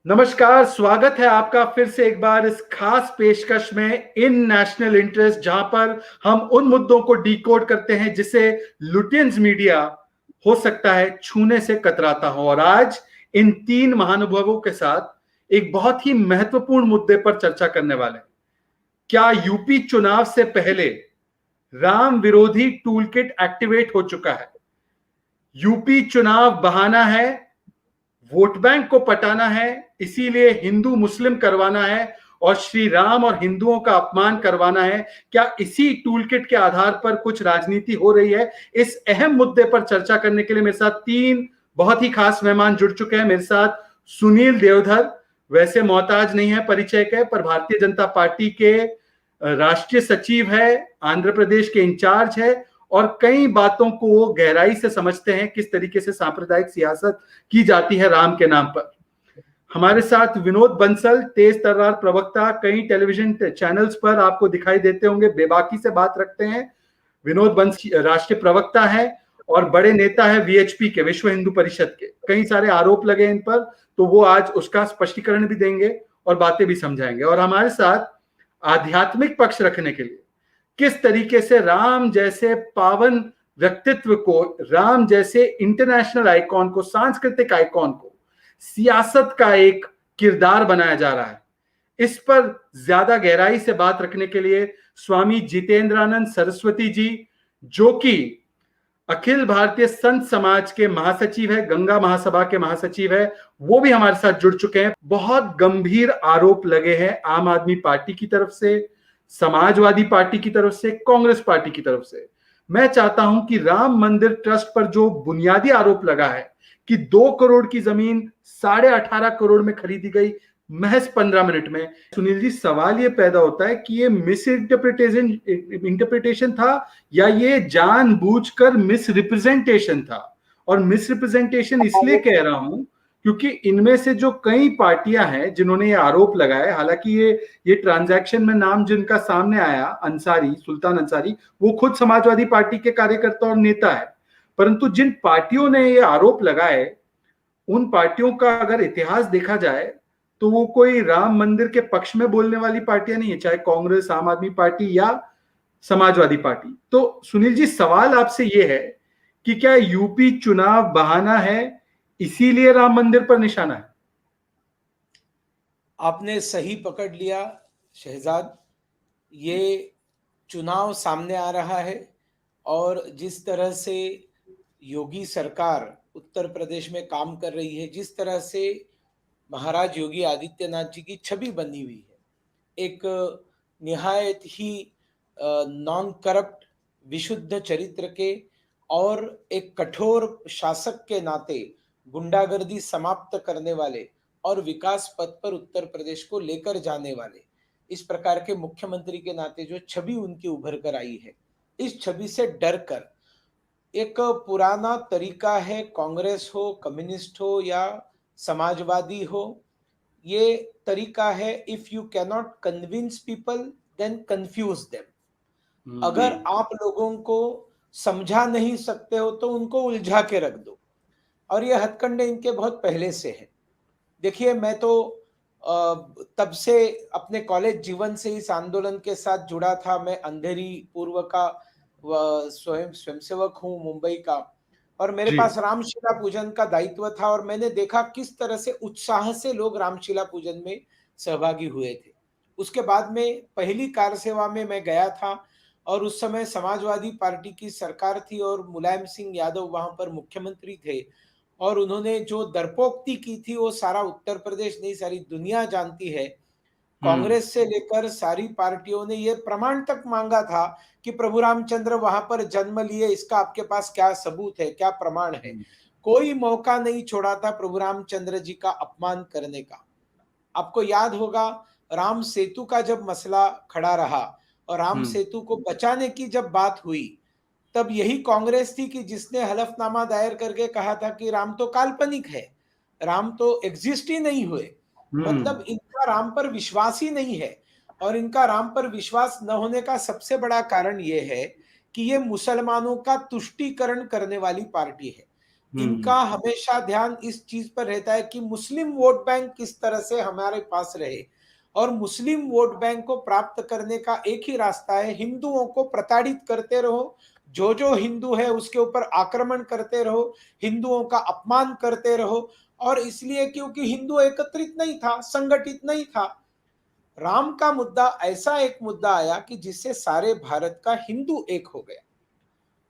नमस्कार, स्वागत है आपका फिर से एक बार इस खास पेशकश में इन नेशनल इंटरेस्ट, जहां पर हम उन मुद्दों को डिकोड करते हैं जिसे लुटियंस मीडिया हो सकता है छूने से कतराता हो। और आज इन तीन महानुभावों के साथ एक बहुत ही महत्वपूर्ण मुद्दे पर चर्चा करने वाले हैं। क्या यूपी चुनाव से पहले राम विरोधी टूलकिट एक्टिवेट हो चुका है? यूपी चुनाव बहाना है, वोट बैंक को पटाना है, इसीलिए हिंदू मुस्लिम करवाना है और श्री राम और हिंदुओं का अपमान करवाना है। क्या इसी टूलकिट के आधार पर कुछ राजनीति हो रही है? इस अहम मुद्दे पर चर्चा करने के लिए मेरे साथ तीन बहुत ही खास मेहमान जुड़ चुके हैं। मेरे साथ सुनील देवधर, वैसे मोहताज नहीं है परिचय के, पर भारतीय जनता पार्टी के राष्ट्रीय सचिव है, आंध्र प्रदेश के इंचार्ज है और कई बातों को वो गहराई से समझते हैं, किस तरीके से सांप्रदायिक सियासत की जाती है राम के नाम पर। हमारे साथ विनोद बंसल, तेज तर्रार प्रवक्ता, कई टेलीविजन चैनल्स पर आपको दिखाई देते होंगे, बेबाकी से बात रखते हैं। विनोद बंसल राष्ट्रीय प्रवक्ता है और बड़े नेता है वीएचपी के, विश्व हिंदू परिषद के। कई सारे आरोप लगे इन पर, तो वो आज उसका स्पष्टीकरण भी देंगे और बातें भी समझाएंगे। और हमारे साथ आध्यात्मिक पक्ष रखने के लिए, किस तरीके से राम जैसे पावन व्यक्तित्व को, राम जैसे इंटरनेशनल आइकॉन को, सांस्कृतिक आइकॉन को सियासत का एक किरदार बनाया जा रहा है, इस पर ज्यादा गहराई से बात रखने के लिए स्वामी जितेंद्रानंद सरस्वती जी, जो कि अखिल भारतीय संत समाज के महासचिव है, गंगा महासभा के महासचिव है, वो भी हमारे साथ जुड़ चुके हैं। बहुत गंभीर आरोप लगे हैं आम आदमी पार्टी की तरफ से, समाजवादी पार्टी की तरफ से, कांग्रेस पार्टी की तरफ से। मैं चाहता हूं कि राम मंदिर ट्रस्ट पर जो बुनियादी आरोप लगा है कि 2 करोड़ की जमीन 18.5 करोड़ में खरीदी गई महज 15 मिनट में, सुनील जी, सवाल ये पैदा होता है कि ये मिस इंटरप्रिटेशन था या ये जानबूझकर मिस रिप्रेजेंटेशन था। और मिस रिप्रेजेंटेशन इसलिए कह रहा हूं क्योंकि इनमें से जो कई पार्टियां हैं जिन्होंने ये आरोप लगाए, हालांकि ये ट्रांजैक्शन में नाम जिनका सामने आया, अंसारी, सुल्तान अंसारी, वो खुद समाजवादी पार्टी के कार्यकर्ता और नेता है, परंतु जिन पार्टियों ने ये आरोप लगाए, उन पार्टियों का अगर इतिहास देखा जाए तो वो कोई राम मंदिर के पक्ष में बोलने वाली पार्टियां नहीं है, चाहे कांग्रेस, आम आदमी पार्टी या समाजवादी पार्टी। तो सुनील जी, सवाल आपसे ये है कि क्या यूपी चुनाव बहाना है, इसीलिए राम मंदिर पर निशाना है? आपने सही पकड़ लिया शहजाद। ये चुनाव सामने आ रहा है और जिस तरह से योगी सरकार उत्तर प्रदेश में काम कर रही है, जिस तरह से महाराज योगी आदित्यनाथ जी की छवि बनी हुई है, एक निहायत ही नॉन करप्ट, विशुद्ध चरित्र के और एक कठोर शासक के नाते गुंडागर्दी समाप्त करने वाले और विकास पथ पर उत्तर प्रदेश को लेकर जाने वाले इस प्रकार के मुख्यमंत्री के नाते जो छवि उनकी उभर कर आई है, इस छवि से डर कर एक पुराना तरीका है, कांग्रेस हो, कम्युनिस्ट हो या समाजवादी हो, ये तरीका है, if you cannot convince people then confuse them. अगर आप लोगों को समझा नहीं सकते हो तो उनको उलझा के रख दो, और ये हथकंडे इनके बहुत पहले से हैं। देखिए, मैं तो तब से अपने कॉलेज जीवन से इस आंदोलन के साथ जुड़ा था। मैं अंधेरी पूर्व का स्वयंसेवक हूँ मुंबई का, और मेरे पास रामशिला पूजन का दायित्व था, और मैंने देखा किस तरह से उत्साह से लोग रामशिला पूजन में सहभागी हुए थे। उसके बाद में पहली कार सेवा में मैं गया था, और उस समय समाजवादी पार्टी की सरकार थी और मुलायम सिंह यादव वहां पर मुख्यमंत्री थे, और उन्होंने जो दरपोक्ति की थी वो सारा उत्तर प्रदेश नहीं, सारी दुनिया जानती है। कांग्रेस से लेकर सारी पार्टियों ने ये प्रमाण तक मांगा था कि प्रभु रामचंद्र वहां पर जन्म लिए, इसका आपके पास क्या सबूत है, क्या प्रमाण है। कोई मौका नहीं छोड़ा था प्रभु रामचंद्र जी का अपमान करने का। आपको याद होगा, राम सेतु का जब मसला खड़ा रहा और राम सेतु को बचाने की जब बात हुई, तब यही कांग्रेस थी कि जिसने हलफनामा दायर करके कहा था कि राम तो काल्पनिक है, राम तो एग्जिस्ट ही नहीं हुए। मतलब इनका राम पर विश्वास ही नहीं है, और इनका राम पर विश्वास न होने का सबसे बड़ा कारण यह है कि ये मुसलमानों का तुष्टीकरण करने वाली पार्टी है। इनका हमेशा ध्यान इस चीज पर रहता है कि मुस्लिम वोट बैंक किस तरह से हमारे पास रहे, और मुस्लिम वोट बैंक को प्राप्त करने का एक ही रास्ता है, हिंदुओं को प्रताड़ित करते रहो, जो हिंदू है उसके ऊपर आक्रमण करते रहो, हिंदुओं का अपमान करते रहो। और इसलिए क्योंकि हिंदू एकत्रित नहीं था, संगठित नहीं था, राम का मुद्दा ऐसा एक मुद्दा आया कि जिससे सारे भारत का हिंदू एक हो गया,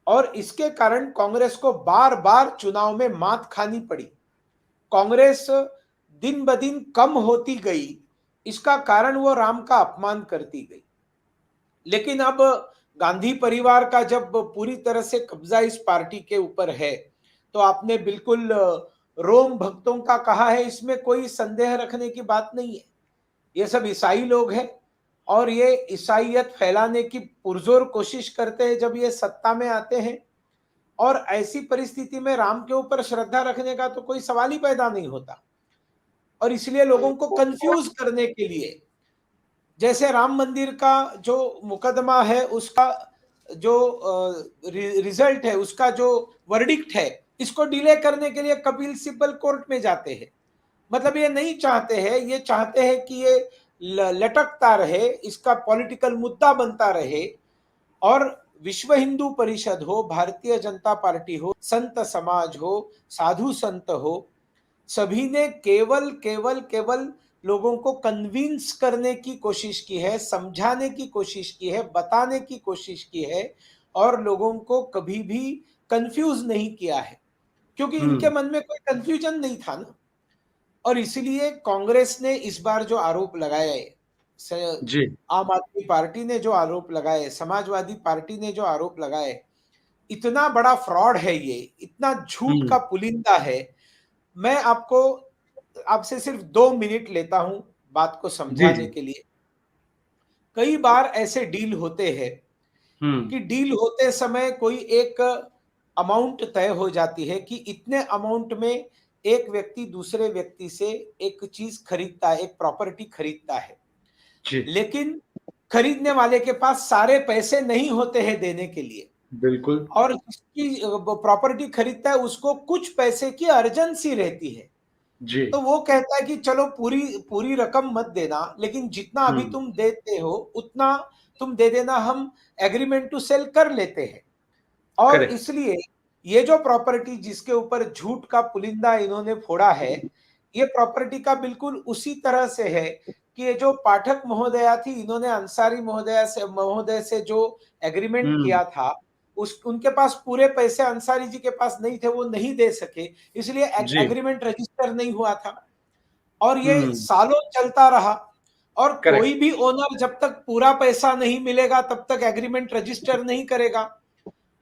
और इसके कारण कांग्रेस को बार बार चुनाव में मात खानी पड़ी। कांग्रेस दिन ब दिन कम होती गई, इसका कारण वो राम का अपमान करती गई। लेकिन अब गांधी परिवार का जब पूरी तरह से कब्जा इस पार्टी के ऊपर है, तो आपने बिल्कुल रोम भक्तों का कहा है, इसमें कोई संदेह रखने की बात नहीं है। ये सब ईसाई लोग हैं और ये ईसाइयत फैलाने की पुरजोर कोशिश करते हैं जब ये सत्ता में आते हैं, और ऐसी परिस्थिति में राम के ऊपर श्रद्धा रखने का तो कोई सवाल ही पैदा नहीं होता। और इसलिए लोगों को कंफ्यूज करने के लिए, जैसे राम मंदिर का जो मुकदमा है, उसका जो रिजल्ट है, उसका जो वर्डिक्ट है, इसको डिले करने के लिए कपिल सिब्बल कोर्ट में जाते हैं। मतलब ये नहीं चाहते हैं, ये चाहते हैं कि ये लटकता रहे, इसका पॉलिटिकल मुद्दा बनता रहे। और विश्व हिंदू परिषद हो, भारतीय जनता पार्टी हो, संत समाज हो, साधु संत हो, सभी ने केवल केवल केवल लोगों को कन्विंस करने की कोशिश की है, समझाने की कोशिश की है, बताने की कोशिश की है, और लोगों को कभी भी कंफ्यूज नहीं किया है, क्योंकि इनके मन में कोई कंफ्यूजन नहीं था ना। और इसलिए कांग्रेस ने इस बार जो आरोप लगाए, आम आदमी पार्टी ने जो आरोप लगाए, समाजवादी पार्टी ने जो आरोप लगाए, इतना बड़ा फ्रॉड है, ये इतना झूठ का पुलिंदा है। मैं आपसे सिर्फ 2 मिनट लेता हूं बात को समझाने के लिए। कई बार ऐसे डील होते हैं कि डील होते समय कोई एक अमाउंट तय हो जाती है कि इतने अमाउंट में एक व्यक्ति दूसरे व्यक्ति से एक चीज खरीदता है, एक प्रॉपर्टी खरीदता है, लेकिन खरीदने वाले के पास सारे पैसे नहीं होते हैं देने के लिए। बिल्कुल। और जिसकी प्रॉपर्टी खरीदता है उसको कुछ पैसे की अर्जेंसी रहती है, तो वो कहता है कि चलो पूरी पूरी रकम मत देना, लेकिन जितना अभी तुम देते हो उतना तुम दे देना, हम एग्रीमेंट टू सेल कर लेते हैं। और इसलिए ये जो प्रॉपर्टी जिसके ऊपर झूठ का पुलिंदा इन्होंने फोड़ा है, ये प्रॉपर्टी का बिल्कुल उसी तरह से है कि ये जो पाठक महोदया थी, इन्होंने अंसारी महोदय से जो एग्रीमेंट किया था, उनके पास पूरे पैसे अंसारी जी के पास नहीं थे, वो नहीं दे सके, इसलिए एग्रीमेंट रजिस्टर नहीं हुआ था। और ये सालों चलता रहा, और कोई भी ओनर जब तक पूरा पैसा नहीं मिलेगा तब तक एग्रीमेंट रजिस्टर नहीं करेगा।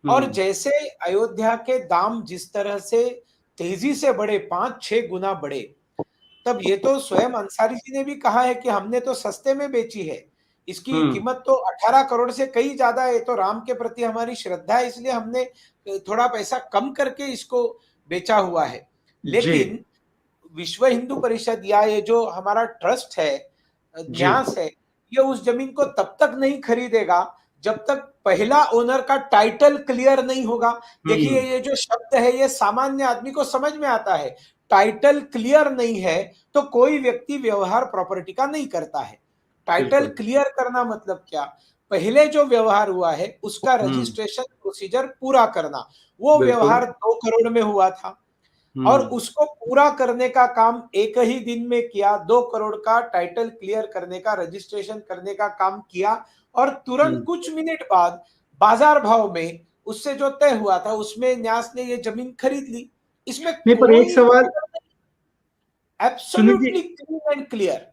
और जैसे अयोध्या के दाम जिस तरह से तेजी से बढ़े, 5-6 गुना बढ़े, तब ये तो स्वयं अंसारी जी ने भी कहा है कि हमने तो सस्ते में बेची है, इसकी कीमत तो 18 करोड़ से कई ज्यादा है, तो राम के प्रति हमारी श्रद्धा है, इसलिए हमने थोड़ा पैसा कम करके इसको बेचा हुआ है। लेकिन विश्व हिंदू परिषद या ये जो हमारा ट्रस्ट है, न्यास है, ये उस जमीन को तब तक नहीं खरीदेगा जब तक पहला ओनर का टाइटल क्लियर नहीं होगा। देखिए ये जो शब्द है ये सामान्य आदमी को समझ में आता है, टाइटल क्लियर नहीं है तो कोई व्यक्ति व्यवहार प्रॉपर्टी का नहीं करता है। टाइटल क्लियर करना मतलब क्या, पहले जो व्यवहार हुआ है उसका रजिस्ट्रेशन प्रोसीजर पूरा करना। वो व्यवहार 2 करोड़ में हुआ था और उसको पूरा करने का काम एक ही दिन में किया, 2 करोड़ का टाइटल क्लियर करने का, रजिस्ट्रेशन करने का काम किया, और तुरंत कुछ मिनट बाद बाजार भाव में उससे जो तय हुआ था उसमें न्यास ने ये जमीन खरीद ली। इसमें नहीं, पर एक सवाल, absolutely clean and clear.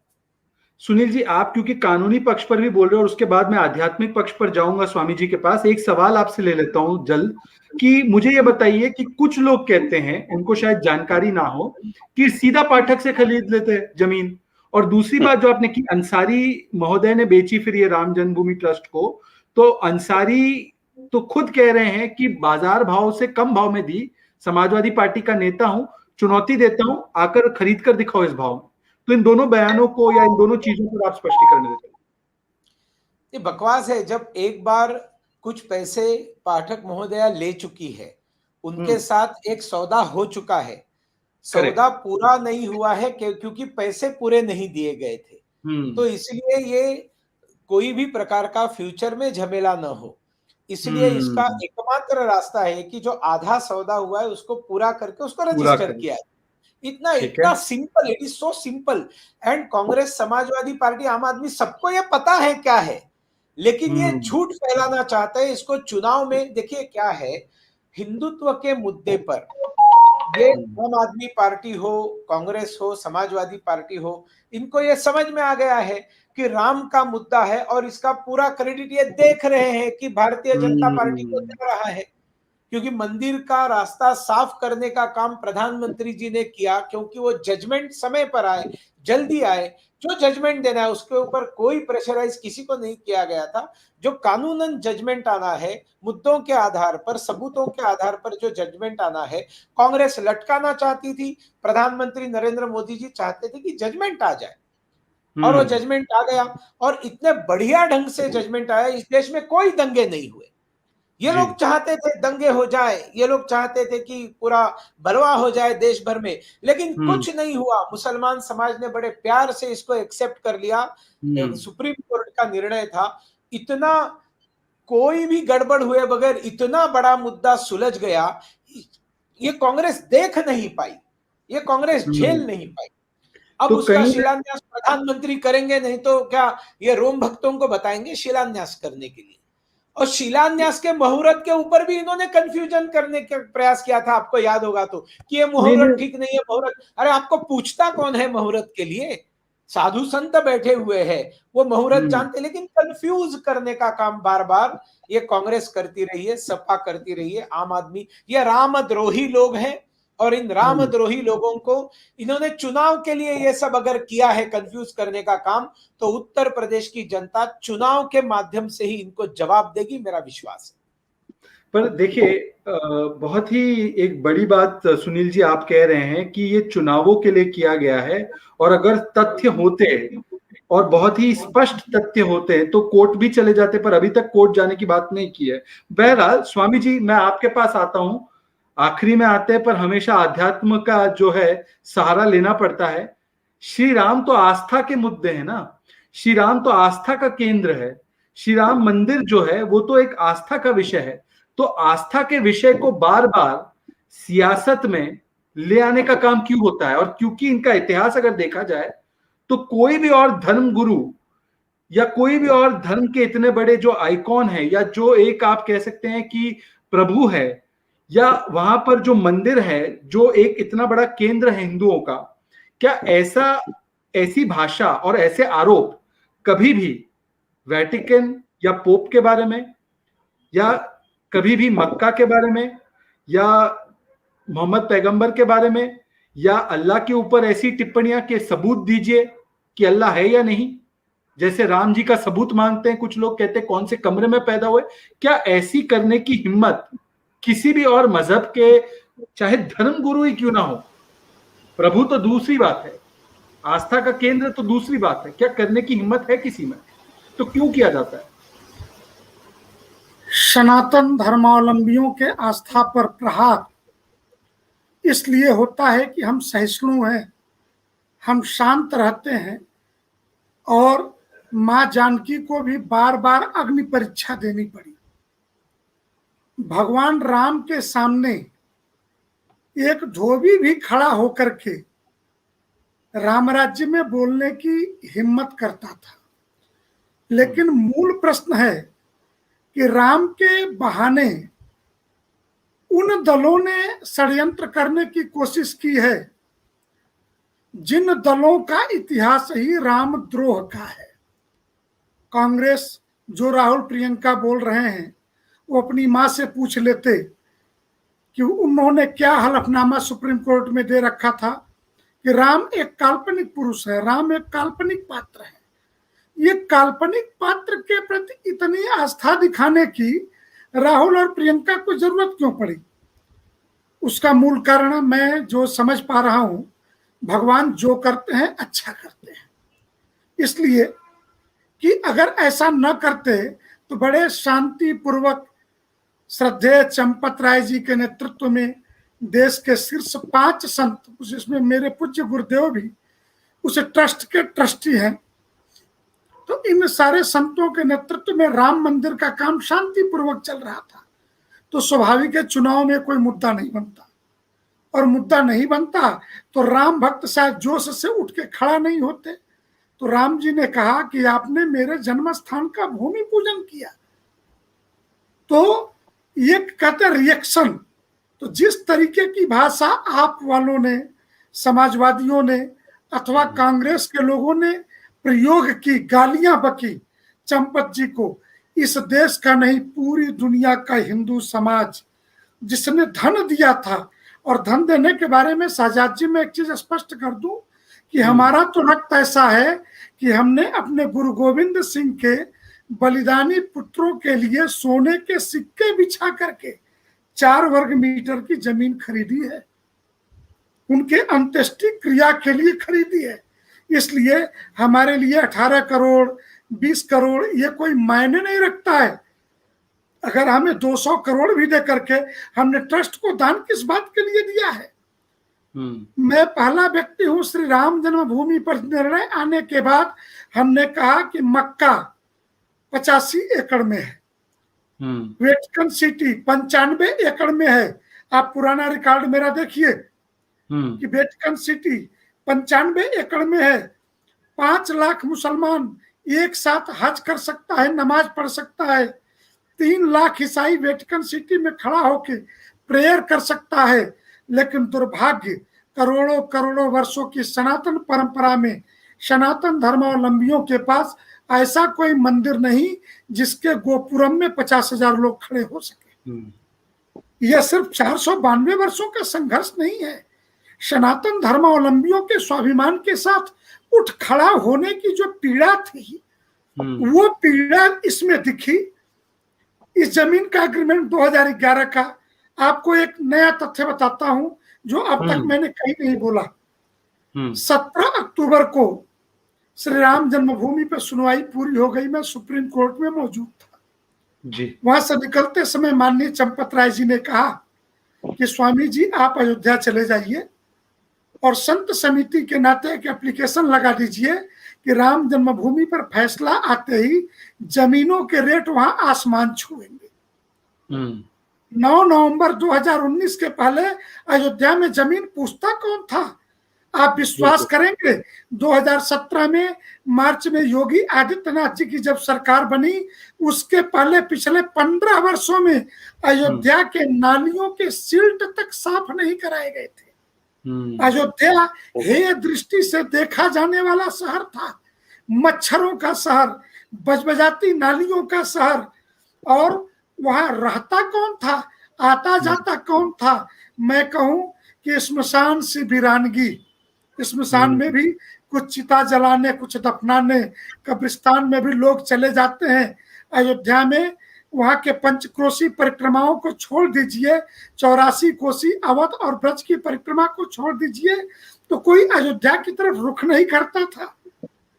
Sunil ji, आप क्योंकि कानूनी पक्ष पर भी बोल रहे हो और उसके बाद मैं आध्यात्मिक पक्ष पर जाऊंगा स्वामी जी के पास, एक सवाल आपसे ले लेता हूं जल्द, कि मुझे ये बताइए कि कुछ लोग कहते हैं, उनको शायद जानकारी ना हो, कि सीधा पाठक से खरीद लेते जमीन। और दूसरी बात जो आपने की, अंसारी महोदय ने बेची फिर ये राम जन्मभूमि ट्रस्ट को, तो अंसारी तो खुद कह रहे हैं कि बाजार भाव से कम भाव में दी, समाजवादी पार्टी का नेता हूं, चुनौती देता हूं, आकर खरीद कर दिखाओ इस भाव में। तो इन दोनों बयानों को या इन दोनों चीजों पर आप स्पष्टीकरण देते हैं। ये बकवास है। जब एक बार कुछ पैसे पाठक महोदया ले चुकी है उनके साथ एक सौदा हो चुका है, सौदा पूरा नहीं हुआ है क्योंकि पैसे पूरे नहीं दिए गए थे। तो इसलिए ये कोई भी प्रकार का फ्यूचर में झमेला न हो, इसलिए इसका एकमात्र रास्ता है कि जो आधा सौदा हुआ है उसको पूरा करके उसको पूरा रजिस्टर करें। किया है। इतना ठीक है। इतना simple, it is so simple. And Congress, Samajwadi party, आम आदमी, सबको ये पता है क्या है, लेकिन ये झूठ फैलाना चाहते हैं। इसको चुनाव में देखिए क्या है, हिंदुत्व के मुद्दे पर ये आम आदमी पार्टी हो, कांग्रेस हो, समाजवादी पार्टी हो, इनको ये समझ में आ गया है कि राम का मुद्दा है और इसका पूरा क्रेडिट ये देख रहे हैं कि भारतीय जनता पार्टी को दे रहा है, क्योंकि मंदिर का रास्ता साफ करने का काम प्रधानमंत्री जी ने किया, क्योंकि वो जजमेंट समय पर आए, जल्दी आए। जो जजमेंट देना है उसके ऊपर कोई प्रेशराइज किसी को नहीं किया गया था। जो कानूनन जजमेंट आना है, मुद्दों के आधार पर, सबूतों के आधार पर जो जजमेंट आना है, कांग्रेस लटकाना चाहती थी, प्रधानमंत्री नरेंद्र मोदी जी चाहते थे कि जजमेंट आ जाए, और वो जजमेंट आ गया, और इतने बढ़िया ढंग से जजमेंट आया। इस देश में कोई दंगे नहीं हुए। ये लोग चाहते थे दंगे हो जाए, ये लोग चाहते थे कि पूरा बलवा हो जाए देश भर में, लेकिन कुछ नहीं हुआ। मुसलमान समाज ने बड़े प्यार से इसको एक्सेप्ट कर लिया। सुप्रीम कोर्ट का निर्णय था, इतना कोई भी गड़बड़ हुए बगैर इतना बड़ा मुद्दा सुलझ गया, ये कांग्रेस देख नहीं पाई, ये कांग्रेस झेल नहीं पाई। अब तो उसका कहीं शिलान्यास प्रधानमंत्री करेंगे, नहीं तो क्या ये रोम भक्तों को बताएंगे शिलान्यास करने के लिए? और शिलान्यास के मुहूर्त के ऊपर भी इन्होंने कंफ्यूजन करने का प्रयास किया था, आपको याद होगा तो, कि ये मुहूर्त ठीक नहीं है, मुहूर्त। अरे आपको पूछता कौन है मुहूर्त के लिए? साधु संत बैठे हुए हैं, वो मुहूर्त जानते, लेकिन कंफ्यूज करने का काम बार बार ये कांग्रेस करती रही है, सपा करती रही है, आम आदमी। ये रामद्रोही लोग हैं, और इन रामद्रोही लोगों को इन्होंने चुनाव के लिए ये सब अगर किया है, कंफ्यूज करने का काम, तो उत्तर प्रदेश की जनता चुनाव के माध्यम से ही इनको जवाब देगी, मेरा विश्वास है। पर देखिए, बहुत ही एक बड़ी बात सुनील जी आप कह रहे हैं कि ये चुनावों के लिए किया गया है, और अगर तथ्य होते और बहुत ही स्पष्ट तथ्य होते हैं तो कोर्ट भी चले जाते, पर अभी तक कोर्ट जाने की बात नहीं की है। बहरहाल स्वामी जी, मैं आपके पास आता हूं, आखिरी में आते हैं, पर हमेशा अध्यात्म का जो है सहारा लेना पड़ता है। श्री राम तो आस्था के मुद्दे हैं ना, श्री राम तो आस्था का केंद्र है। श्री राम मंदिर जो है वो तो एक आस्था का विषय है। तो आस्था के विषय को बार बार सियासत में ले आने का काम क्यों होता है? और क्योंकि इनका इतिहास अगर देखा जाए तो कोई भी और धर्म गुरु या कोई भी और धर्म के इतने बड़े जो आइकॉन है, या जो एक आप कह सकते हैं कि प्रभु है, या वहां पर जो मंदिर है, जो एक इतना बड़ा केंद्र है हिंदुओं का, क्या ऐसी भाषा और ऐसे आरोप कभी भी वेटिकन या पोप के बारे में, या कभी भी मक्का के बारे में, या मोहम्मद पैगंबर के बारे में, या अल्लाह के ऊपर ऐसी टिप्पणियां के सबूत दीजिए कि अल्लाह है या नहीं, जैसे राम जी का सबूत मांगते हैं कुछ लोग, कहते हैं कौन से कमरे में पैदा हुए, क्या ऐसी करने की हिम्मत किसी भी और मजहब के, चाहे धर्म गुरु ही क्यों ना हो, प्रभु तो दूसरी बात है, आस्था का केंद्र तो दूसरी बात है, क्या करने की हिम्मत है किसी में? तो क्यों किया जाता है? सनातन धर्मावलंबियों के आस्था पर प्रहार इसलिए होता है कि हम सहिष्णु हैं, हम शांत रहते हैं, और मां जानकी को भी बार बार अग्नि परीक्षा देनी पड़ी। भगवान राम के सामने एक धोबी भी खड़ा होकर के राम राज्य में बोलने की हिम्मत करता था। लेकिन मूल प्रश्न है कि राम के बहाने उन दलों ने षड्यंत्र करने की कोशिश की है जिन दलों का इतिहास ही रामद्रोह का है। कांग्रेस, जो राहुल प्रियंका बोल रहे हैं, वो अपनी मां से पूछ लेते कि उन्होंने क्या हलफनामा सुप्रीम कोर्ट में दे रखा था कि राम एक काल्पनिक पुरुष है, राम एक काल्पनिक पात्र है। ये काल्पनिक पात्र के प्रति इतनी आस्था दिखाने की राहुल और प्रियंका को जरूरत क्यों पड़ी? उसका मूल कारण मैं जो समझ पा रहा हूं, भगवान जो करते हैं अच्छा करते हैं, इसलिए कि अगर ऐसा न करते तो बड़े शांतिपूर्वक श्रद्धेय चंपत राय जी के नेतृत्व में देश के शीर्ष 5 संत, जिसमें मेरे पूज्य गुरुदेव भी उस ट्रस्ट के ट्रस्टी हैं, तो इन सारे संतों के नेतृत्व में राम मंदिर का काम शांतिपूर्वक चल रहा था। तो स्वाभाविक है चुनाव में कोई मुद्दा नहीं बनता, और मुद्दा नहीं बनता तो राम भक्त शायद जोश से उठ के खड़ा नहीं होते। तो राम जी ने कहा कि आपने मेरे जन्म स्थान का भूमि पूजन किया, तो ये कहते रिएक्शन। तो जिस तरीके की भाषा आप वालों ने, समाजवादियों ने अथवा कांग्रेस के लोगों ने प्रयोग की, गालियां बकी चंपत जी को, इस देश का नहीं पूरी दुनिया का हिंदू समाज जिसने धन दिया था, और धन देने के बारे में साजाद जी मैं एक चीज स्पष्ट कर दूं कि हमारा तो रक्त ऐसा है कि हमने अपने गुरु गोविंद सिंह के बलिदानी पुत्रों के लिए सोने के सिक्के बिछा करके 4 वर्ग मीटर की जमीन खरीदी है, उनके अंत्येष्टि क्रिया के लिए खरीदी है। इसलिए हमारे लिए 18 करोड़ 20 करोड़ ये कोई मायने नहीं रखता है। अगर हमें 200 करोड़ भी दे करके हमने ट्रस्ट को दान किस बात के लिए दिया है? मैं पहला व्यक्ति हूं, श्री राम जन्मभूमि पर निर्णय आने के बाद हमने कहा कि मक्का 85 एकड़ में है, वेटिकन सिटी 95 एकड़ में है। आप पुराना रिकॉर्ड मेरा देखिए कि वेटिकन सिटी 95 एकड़ में है। 5 लाख मुसलमान एक साथ हज कर सकता है, नमाज पढ़ सकता है। 3 लाख ईसाई वेटिकन सिटी में खड़ा होके प्रेयर कर सकता है। लेकिन दुर्भाग्य, करोड़ों करोड़ों वर्षों की सनातन परंपरा में सनातन धर्मावलंबियों के पास ऐसा कोई मंदिर नहीं जिसके गोपुरम में 50,000 लोग खड़े हो सके। यह सिर्फ 492 वर्षों का संघर्ष नहीं है। सनातन धर्मावलंबियों के स्वाभिमान के साथ उठ खड़ा होने की जो पीड़ा थी, वो पीड़ा इसमें दिखी। इस जमीन का एग्रीमेंट 2011 का, आपको एक नया तथ्य बताता हूं जो अब तक मैंने कहीं नहीं बोला। 17 अक्टूबर को श्री राम जन्मभूमि पर सुनवाई पूरी हो गई। मैं सुप्रीम कोर्ट में मौजूद था जी। वहां से निकलते समय माननीय चंपत राय जी ने कहा कि स्वामी जी आप अयोध्या चले जाइए और संत समिति के नाते एक एप्लीकेशन लगा दीजिए कि राम जन्मभूमि पर फैसला आते ही जमीनों के रेट वहां आसमान छुएंगे। 9 नवंबर 2019 के पहले अयोध्या में जमीन पूछता कौन था? आप विश्वास करेंगे 2017 में मार्च में योगी आदित्यनाथ जी की जब सरकार बनी, उसके पहले पिछले 15 वर्षों में अयोध्या के नालियों के सिल्ट तक साफ नहीं कराए गए थे। अयोध्या हे दृष्टि से देखा जाने वाला शहर था, मच्छरों का शहर, बजबजाती नालियों का शहर, और वहां रहता कौन था, आता जाता कौन था? मैं कहूं कि स्मशान से वीरानगी, स्मशान में भी कुछ चिता जलाने, कुछ दफनाने, कब्रिस्तान में भी लोग चले जाते हैं। अयोध्या में वहां के पंचक्रोशी परिक्रमाओं को छोड़ दीजिए, 84 कोसी अवध और ब्रज की परिक्रमा को छोड़ दीजिए, तो कोई अयोध्या की तरफ रुख नहीं करता था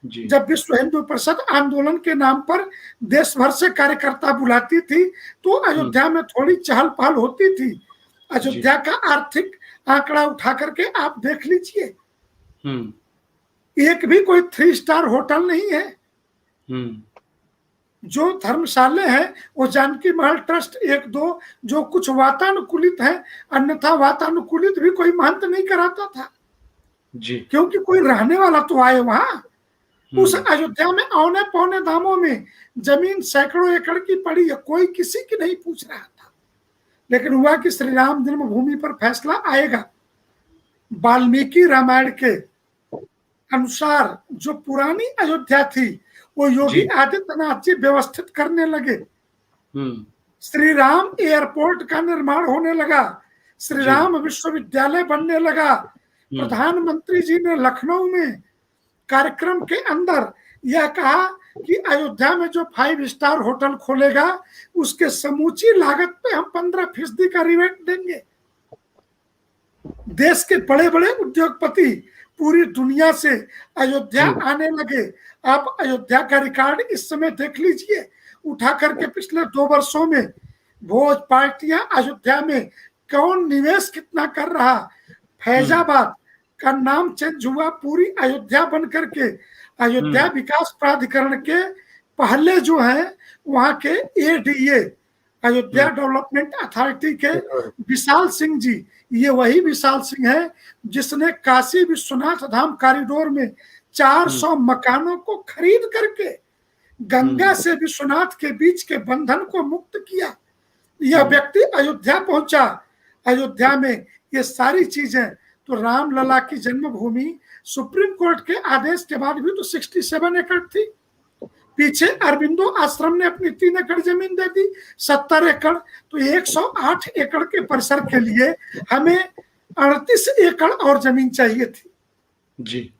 जी। जब विश्व हिंदू परिषद आंदोलन के नाम पर देश भर से कार्यकर्ता बुलाती थी तो अयोध्या में थोड़ी चहल पहल होती थी। अयोध्या का आर्थिक आंकड़ा उठा करके आप देख लीजिए, एक भी कोई 3 स्टार होटल नहीं है। जो धर्मशाले हैं वो जानकी महल ट्रस्ट 1-2 जो कुछ वातानुकूलित है, अन्यथा वातानुकूलित भी कोई महंत नहीं कराता था जी, क्योंकि कोई रहने वाला तो आए वहां। उस अयोध्या में औने पौने दामों में जमीन सैकड़ों एकड़ की पड़ी है, कोई किसी की नहीं पूछ रहा था। लेकिन हुआ कि श्री राम जन्मभूमि पर फैसला आएगा। वाल्मीकि रामायण के अनुसार जो पुरानी अयोध्या थी वो योगी आदित्यनाथ जी व्यवस्थित करने लगे। श्री राम एयरपोर्ट का निर्माण होने लगा, श्री राम विश्वविद्यालय बनने लगा। प्रधानमंत्री जी ने लखनऊ में कार्यक्रम के अंदर यह कहा कि अयोध्या में जो 5 स्टार होटल खोलेगा उसके समूची लागत पे हम 15% का रिबेट देंगे। देश के बड़े बड़े उद्योगपति पूरी दुनिया से अयोध्या आने लगे। आप अयोध्या का रिकॉर्ड इस समय देख लीजिए, उठा करके पिछले 2 वर्षों में भोज पार्टियां अयोध्या में, कौन निवेश कितना कर रहा, फैजाबाद का नाम चेंज हुआ पूरी अयोध्या बन करके, अयोध्या विकास प्राधिकरण के पहले जो है वहां के एडीए, अयोध्या डेवलपमेंट अथॉरिटी के विशाल सिंह जी, ये वही विशाल सिंह है जिसने काशी विश्वनाथ धाम कॉरिडोर में 400 मकानों को खरीद करके गंगा से विश्वनाथ के बीच के बंधन को मुक्त किया। यह व्यक्ति अयोध्या पहुंचा। अयोध्या में ये सारी चीजें, तो रामलला की जन्मभूमि सुप्रीम कोर्ट के आदेश के बाद भी तो 67 एकड़ थी। पीछे अरबिंदो आश्रम ने अपनी 3 एकड़ जमीन दे दी, 70 एकड़। तो 108 एकड़ के परिसर के लिए हमें 38 एकड़ और जमीन चाहिए थी जी।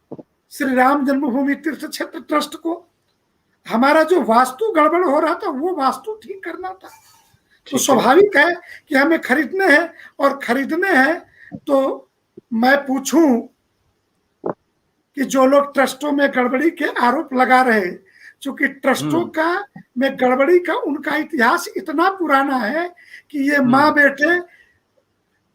श्री राम जन्मभूमि तीर्थ क्षेत्र ट्रस्ट को। हमारा जो वास्तु गड़बड़ हो रहा था वो वास्तु ठीक करना था। तो स्वाभाविक है कि हमें खरीदने हैं, और खरीदने हैं तो मैं पूछूं कि जो लोग ट्रस्टों में गड़बड़ी के आरोप लगा रहे, चूंकि ट्रस्टों का में गड़बड़ी का उनका इतिहास इतना पुराना है कि ये माँ बेटे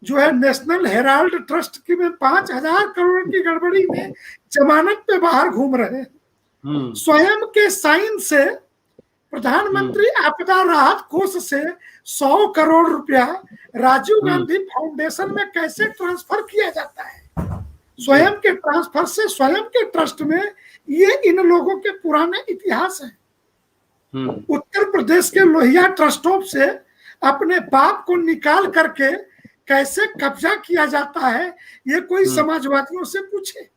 जो है नेशनल हेराल्ड ट्रस्ट की में 5,000 करोड़ की गड़बड़ी में जमानत पे बाहर घूम रहे हैं। स्वयं के साइन से प्रधानमंत्री आपदा राहत कोष से 100 करोड़ रुपया राजीव गांधी फाउंडेशन में कैसे ट्रांसफर किया जाता है, स्वयं के ट्रांसफर से स्वयं के ट्रस्ट में, ये इन लोगों के पुराने इतिहास है। उत्तर प्रदेश के लोहिया ट्रस्टों से अपने बाप को निकाल करके कैसे कब्जा किया जाता है, ये कोई समाजवादियों से पूछे।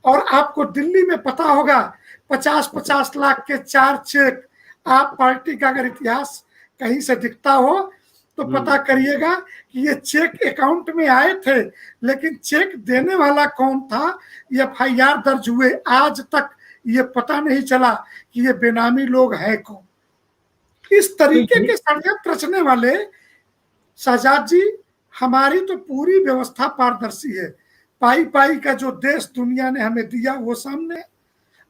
और आपको दिल्ली में पता होगा 50-50 लाख के 4 चेक, आप पार्टी का अगर इतिहास कहीं से दिखता हो तो पता करिएगा कि ये चेक अकाउंट में आए थे, लेकिन चेक देने वाला कौन था, ये एफआईआर दर्ज हुए आज तक ये पता नहीं चला कि ये बेनामी लोग हैं कौन। इस तरीके के षड्यंत्र रचने वाले शहजाद जी, हमारी तो पूरी व्यवस्था पारदर्शी है। पाई पाई का जो देश दुनिया ने हमें दिया वो सामने है,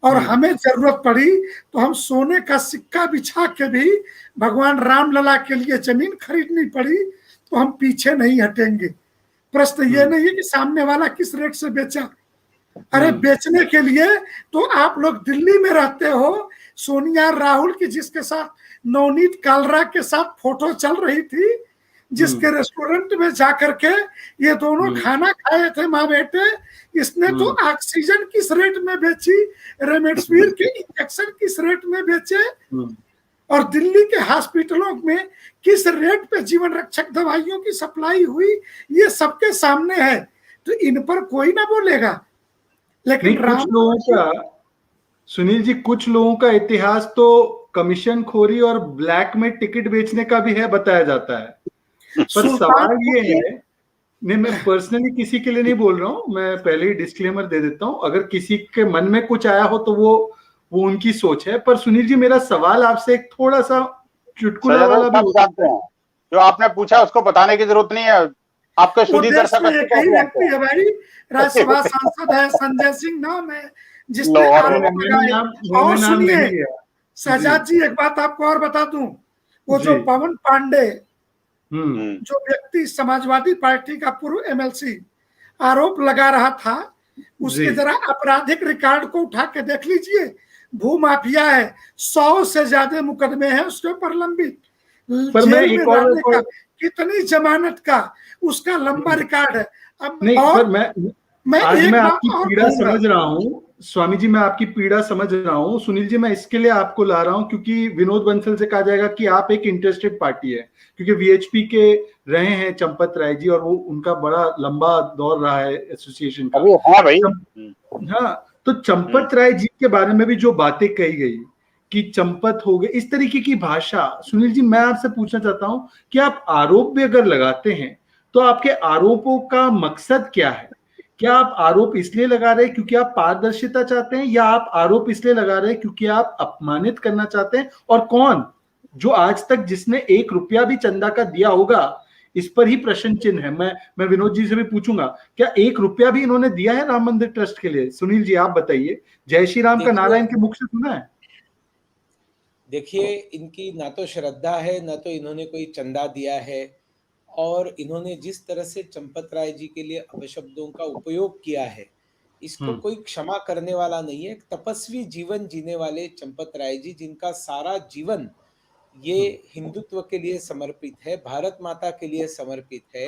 और हमें जरूरत पड़ी तो हम सोने का सिक्का बिछा के भी भगवान रामलला के लिए जमीन खरीदनी पड़ी तो हम पीछे नहीं हटेंगे। प्रश्न ये नहीं है कि सामने वाला किस रेट से बेचा, अरे बेचने के लिए तो आप लोग दिल्ली में रहते हो। सोनिया राहुल की जिसके साथ नवनीत कालरा के साथ फोटो चल रही थी, जिसके रेस्टोरेंट में जाकर के ये दोनों खाना खाए थे माँ बेटे, इसने तो ऑक्सीजन किस रेट में बेची, रेमडेसिविर के इंजेक्शन किस रेट में बेचे, और दिल्ली के हॉस्पिटलों में किस रेट पे जीवन रक्षक दवाइयों की सप्लाई हुई, ये सबके सामने है। तो इन पर कोई ना बोलेगा। लेकिन कुछ लोगों का, सुनील जी, कुछ लोगों का इतिहास तो कमीशन खोरी और ब्लैक में टिकट बेचने का भी है, बताया जाता है। पर सवाल ये है, नहीं मैं पर्सनली किसी के लिए नहीं बोल रहा हूं, मैं पहले ही डिस्क्लेमर दे देता हूं, अगर किसी के मन में कुछ आया हो तो वो उनकी सोच है। पर सुनील जी, मेरा सवाल आपसे एक थोड़ा सा चुटकुला वाला भी जानते हैं, जो आपने पूछा उसको बताने की जरूरत नहीं है। आपके शुद्धि दर्शक व्यक्ति है भाई, राज्यसभा सांसद है, संजय सिंह नाम है, जिसने आरोप लगाए। और सुनिए शहजाद जी, एक बात आपको और बता दूं, वो जो पवन पांडे जो व्यक्ति समाजवादी पार्टी का पूर्व एमएलसी आरोप लगा रहा था, उसके जरा आपराधिक रिकॉर्ड को उठा के देख लीजिए। भूमाफिया है, 100 से ज्यादा मुकदमे हैं उसके ऊपर लंबित, जेल में रहने का, कितनी जमानत का उसका लंबा रिकॉर्ड है। अब नहीं, और मैं आपकी पीड़ा समझ रहा हूँ स्वामी जी, मैं आपकी पीड़ा समझ रहा हूँ। सुनील जी, मैं इसके लिए आपको ला रहा हूँ क्योंकि विनोद बंसल से कहा जाएगा कि आप एक इंटरेस्टेड पार्टी है, क्योंकि वीएचपी के रहे हैं चंपत राय जी, और वो उनका बड़ा लंबा दौर रहा है एसोसिएशन का। हाँ भाई, हाँ, तो चंपत राय जी के बारे में भी जो बातें कही गई कि चंपत हो गए, इस तरीके की भाषा, सुनील जी मैं आपसे पूछना चाहता हूं कि आप आरोप भी अगर लगाते हैं तो आपके आरोपों का मकसद क्या है? क्या आप आरोप इसलिए लगा रहे हैं क्योंकि आप पारदर्शिता चाहते हैं, या आप आरोप इसलिए लगा रहे हैं क्योंकि आप अपमानित करना चाहते हैं? और कौन जो आज तक जिसने 1 रुपया भी चंदा का दिया होगा, इस पर ही प्रश्न चिन्ह है। मैं विनोद जी से भी पूछूंगा, क्या 1 रुपया भी इन्होंने दिया है राम मंदिर ट्रस्ट के लिए? सुनील जी आप बताइए, जय श्री राम का नारा इनके मुख से सुना है? देखिए, इनकी ना तो श्रद्धा है, ना तो इन्होंने कोई चंदा दिया है, और इन्होंने जिस तरह से चंपत राय जी के लिए अपशब्दों का उपयोग किया है, इसको कोई क्षमा करने वाला नहीं है। एक तपस्वी जीवन जीने वाले चंपत राय जी, जिनका सारा जीवन ये हिंदुत्व के लिए समर्पित है, भारत माता के लिए समर्पित है,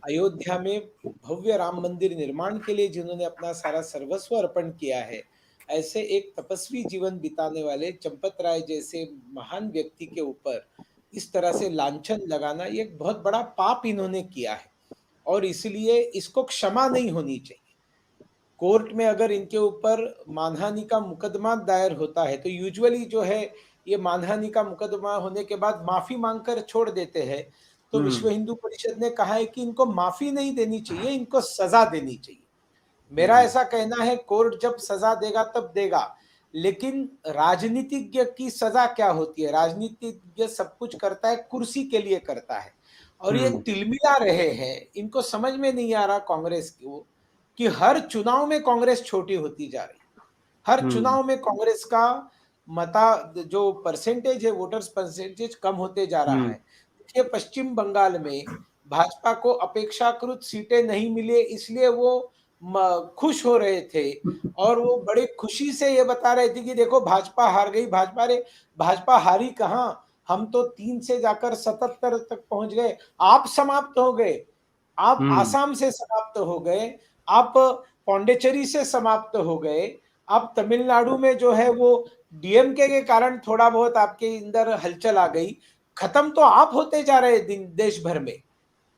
अयोध्या में भव्य राम मंदिर निर्माण के लिए जिन्होंने अपना सारा सर्वस्व अर्पण किया है, ऐसे एक तपस्वी जीवन बिताने वाले चंपत राय जैसे महान व्यक्ति के ऊपर इस तरह से लांछन लगाना, ये एक बहुत बड़ा पाप इन्होंने किया है, और इसलिए इसको क्षमा नहीं होनी चाहिए। कोर्ट में अगर इनके ऊपर मानहानि का मुकदमा दायर होता है, तो यूजुअली जो है ये मानहानि का मुकदमा होने के बाद माफी मांगकर छोड़ देते हैं। तो विश्व हिंदू परिषद ने कहा है कि इनको माफी नहीं देनी चाहिए, इनको सजा देनी चाहिए। मेरा ऐसा कहना है, कोर्ट जब सजा देगा तब देगा, लेकिन राजनीतिज्ञ की सजा क्या होती है? राजनीतिज्ञ सब कुछ करता है, कुर्सी के लिए करता है, और ये तिलमिला रहे हैं। इनको समझ में नहीं आ रहा कांग्रेस को कि हर चुनाव में कांग्रेस छोटी होती जा रही है। हर चुनाव में कांग्रेस का जो परसेंटेज है, वोटर्स परसेंटेज कम होते जा रहा है। देखिए, पश्चिम बंगाल में भाजपा को अपेक्षाकृत सीटें नहीं मिले, इसलिए वो खुश हो रहे थे, और वो बड़ी खुशी से ये बता रहे थे कि देखो भाजपा हार गई। भाजपा हारी कहाँ, हम तो 3 से जाकर 77 तक पहुंच गए। आप समाप्त हो गए, आप आसाम से समाप्त हो गए, आप पौंडीचेरी से समाप्त हो गए, आप तमिलनाडु में जो है वो डीएमके के कारण थोड़ा बहुत आपके अंदर हलचल आ गई। खत्म तो आप होते जा रहे दिन देश भर में,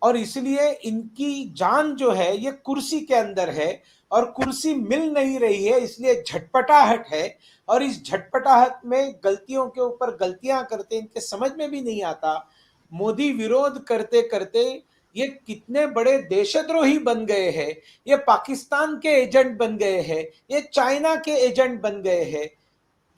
और इसलिए इनकी जान जो है ये कुर्सी के अंदर है, और कुर्सी मिल नहीं रही है, इसलिए झटपटाहट है। और इस झटपटाहट में गलतियों के ऊपर गलतियां करते, इनके समझ में भी नहीं आता। मोदी विरोध करते करते ये कितने बड़े देशद्रोही बन गए हैं, ये पाकिस्तान के एजेंट बन गए हैं, ये चाइना के एजेंट बन गए हैं।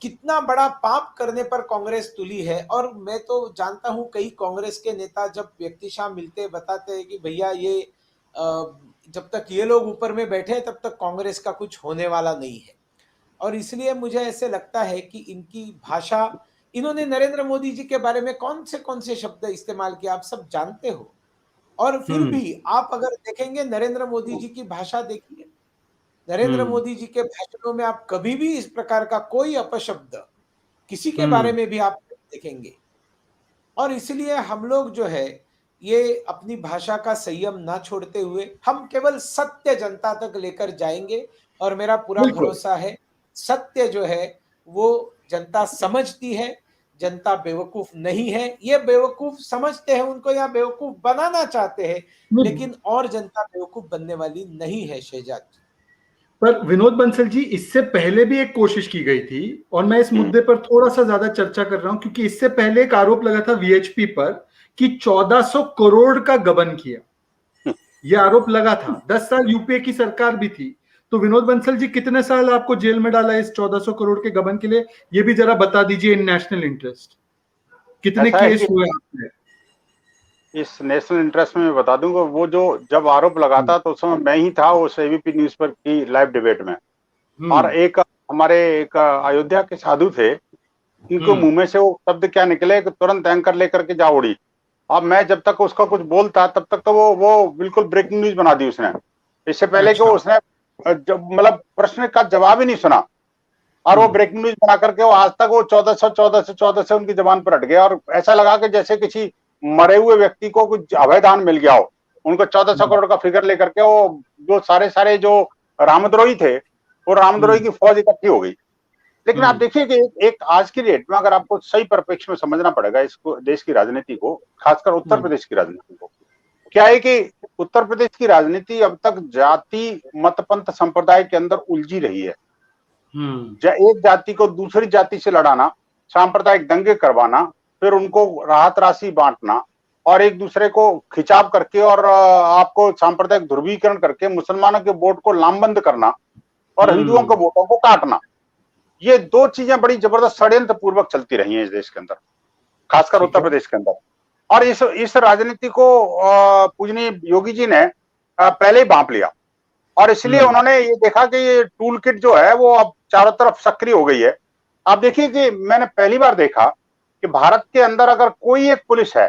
कितना बड़ा पाप करने पर कांग्रेस तुली है। और मैं तो जानता हूं, कई कांग्रेस के नेता जब व्यक्तिशः मिलते बताते हैं कि भैया ये जब तक ये लोग ऊपर में बैठे तब तक कांग्रेस का कुछ होने वाला नहीं है। और इसलिए मुझे ऐसे लगता है कि इनकी भाषा, इन्होंने नरेंद्र मोदी जी के बारे में कौन से शब्द इस्तेमाल किए आप सब जानते हो, और फिर भी आप अगर देखेंगे नरेंद्र मोदी जी की भाषा देखिए, नरेंद्र मोदी जी के भाषणों में आप कभी भी इस प्रकार का कोई अपशब्द किसी के बारे में भी आप देखेंगे। और इसलिए हम लोग जो है ये अपनी भाषा का संयम ना छोड़ते हुए हम केवल सत्य जनता तक लेकर जाएंगे, और मेरा पूरा भरोसा है सत्य जो है वो जनता समझती है। जनता बेवकूफ नहीं है, ये बेवकूफ समझते हैं, उनको यहाँ बेवकूफ बनाना चाहते हैं, लेकिन और जनता बेवकूफ बनने वाली नहीं है शहजाद जी। पर विनोद बंसल जी, इससे पहले भी एक कोशिश की गई थी, और मैं इस मुद्दे पर थोड़ा सा ज्यादा चर्चा कर रहा हूं क्योंकि इससे पहले एक आरोप लगा था वीएचपी पर कि 1400 करोड़ का गबन किया। यह आरोप लगा था। 10 साल यूपीए की सरकार भी थी। तो विनोद बंसल जी, कितने साल आपको जेल में डाला इस 1400 करोड़ के गबन के लिए, ये भी जरा बता दीजिए। इन नेशनल इंटरेस्ट कितने केस हुए आपने? इस नेशनल इंटरेस्ट में मैं बता दूंगा, वो जो जब आरोप लगा था तो उस समय मैं ही था उस एबीपी न्यूज पर की लाइव डिबेट में, और एक हमारे एक अयोध्या के साधु थे, इनको मुंह में से वो शब्द क्या निकले कि तुरंत एंकर लेकर के जा उड़ी। अब मैं जब तक उसका कुछ बोलता तब तक तो वो बिल्कुल ब्रेकिंग न्यूज बना दी उसने। इससे पहले कि उसने मतलब प्रश्न का जवाब ही नहीं सुना, और वो ब्रेकिंग न्यूज बना करके वो आज तक वो 1400 से उनकी जबान पर हट गया, और ऐसा लगा कि जैसे किसी मरे हुए व्यक्ति को कुछ अभयदान मिल गया हो। उनको 1400 करोड़ का फिगर लेकर के वो जो सारे जो रामद्रोही थे, वो रामद्रोही की फौज इकट्ठी हो गई। लेकिन आप देखिए कि एक आज की डेट में अगर आपको सही परिप्रेक्ष्य में समझना पड़ेगा इसको, देश की राजनीति को, खासकर उत्तर प्रदेश की राजनीति को, क्या है कि उत्तर प्रदेश की राजनीति अब तक जाति मत पंथ संप्रदाय के अंदर उलझी रही है। एक जाति को दूसरी जाति से लड़ाना, सांप्रदायिक दंगे करवाना, फिर उनको राहत राशि बांटना, और एक दूसरे को खिंचाव करके और आपको सांप्रदायिक ध्रुवीकरण करके मुसलमानों के वोट को लामबंद करना और हिंदुओं के वोटों को काटना, ये दो चीजें बड़ी जबरदस्त षड्यंत्र पूर्वक चलती रही हैं इस देश के अंदर, खासकर उत्तर प्रदेश के अंदर। और इस राजनीति को पूजनीय योगी जी ने पहले ही भांप लिया, और इसलिए उन्होंने ये देखा कि ये टूल किट जो है वो अब चारों तरफ सक्रिय हो गई है। आप देखिए कि मैंने पहली बार देखा कि भारत के अंदर अगर कोई एक पुलिस है,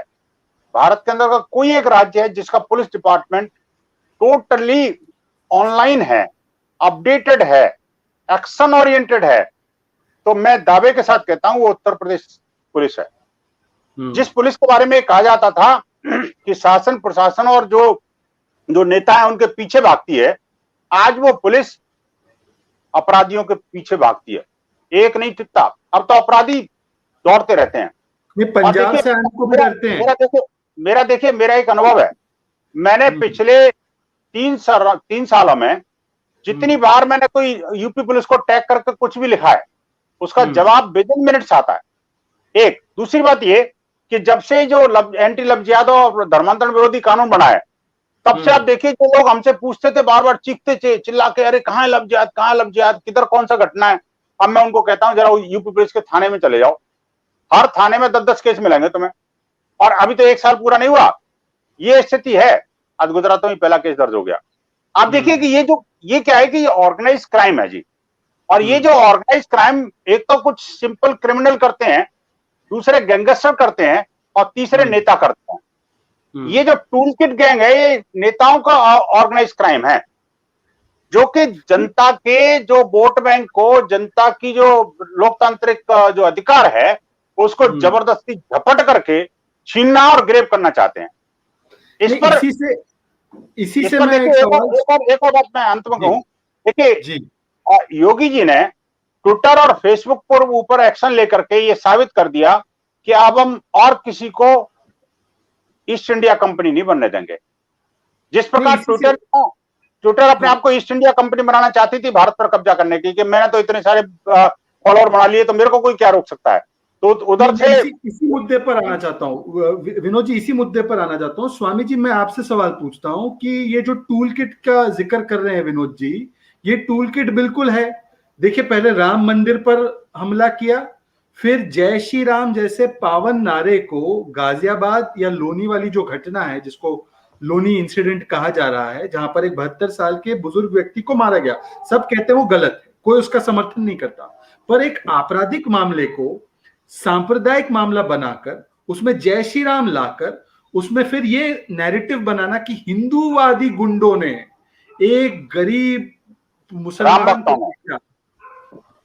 भारत के अंदर अगर कोई एक राज्य है जिसका पुलिस डिपार्टमेंट टोटली ऑनलाइन है, अपडेटेड है, एक्शन ओरिएंटेड है, तो मैं दावे के साथ कहता हूं वो उत्तर प्रदेश पुलिस है। जिस पुलिस के बारे में कहा जाता था कि शासन प्रशासन और जो नेता है उनके पीछे भागती है, आज वो पुलिस अपराधियों के पीछे भागती है। एक नहीं टिकता, अब तो अपराधी दौड़ते रहते हैं। ये पंजाब से आने को भी डरते हैं। मेरा एक अनुभव है, मैंने पिछले 3 सालों में जितनी बार मैंने कोई यूपी पुलिस को टैग करके कुछ भी लिखा है, उसका जवाब विद इन मिनट्स आता है। एक दूसरी बात ये कि जब से जो एंटी लफ्जियात और धर्मांतरण विरोधी कानून बना है, तब से आप देखिए जो लोग हमसे पूछते थे, बार बार चीखते थे चिल्ला के, अरे कहाँ है लफ्जियात, कहाँ लफ्जियात, किधर कौन सा घटना है। अब मैं उनको कहता हूं जरा यूपी पुलिस के थाने में चले जाओ, हर थाने में 10-10 केस मिलेंगे तुम्हें। और अभी तो 1 साल पूरा नहीं हुआ, ये स्थिति है। आज गुजरात में पहला केस दर्ज हो गया। आप देखिए कि ये क्या है कि ये ऑर्गेनाइज क्राइम है जी। और ये जो ऑर्गेनाइज क्राइम, एक तो कुछ सिंपल क्रिमिनल करते हैं, दूसरे गैंगस्टर करते हैं, और तीसरे नेता करते हैं। ये जो टूल किट गैंग है, ये नेताओं का ऑर्गेनाइज क्राइम है, जो कि जनता के जो वोट बैंक को, जनता की जो लोकतांत्रिक जो अधिकार है उसको जबरदस्ती झपट करके छीनना और ग्रेप करना चाहते हैं। इसी से मैं एक और बात मैं अंत में कहूं, देखिए योगी जी ने ट्विटर और फेसबुक पर ऊपर एक्शन लेकर के ये साबित कर दिया कि अब हम और किसी को ईस्ट इंडिया कंपनी नहीं बनने देंगे। जिस प्रकार ट्विटर अपने आप को ईस्ट इंडिया कंपनी बनाना चाहती थी भारत पर कब्जा करने की, कि मैंने तो इतने सारे फॉलोअर बना लिए तो मेरे को कोई क्या रोक सकता है, तो उधर से इसी मुद्दे पर आना चाहता हूँ विनोद जी, इसी मुद्दे पर आना चाहता हूँ। स्वामी जी, मैं आपसे सवाल पूछता हूँ कि ये जो टूल किट का जिक्र कर रहे हैं विनोद जी, ये टूल किट बिल्कुल है। देखिए, पहले राम मंदिर पर हमला किया, फिर जय श्री राम जैसे पावन नारे को गाजियाबाद या लोनी वाली जो घटना है, जिसको लोनी इंसिडेंट कहा जा रहा है, जहां पर एक 72 साल के बुजुर्ग व्यक्ति को मारा गया, सब कहते हैं वो गलत है, कोई उसका समर्थन नहीं करता, पर एक आपराधिक मामले को सांप्रदायिक मामला बनाकर उसमें जय श्री राम लाकर उसमें फिर ये नैरेटिव बनाना कि हिंदूवादी गुंडों ने एक गरीब मुसलमान को पीट लिया,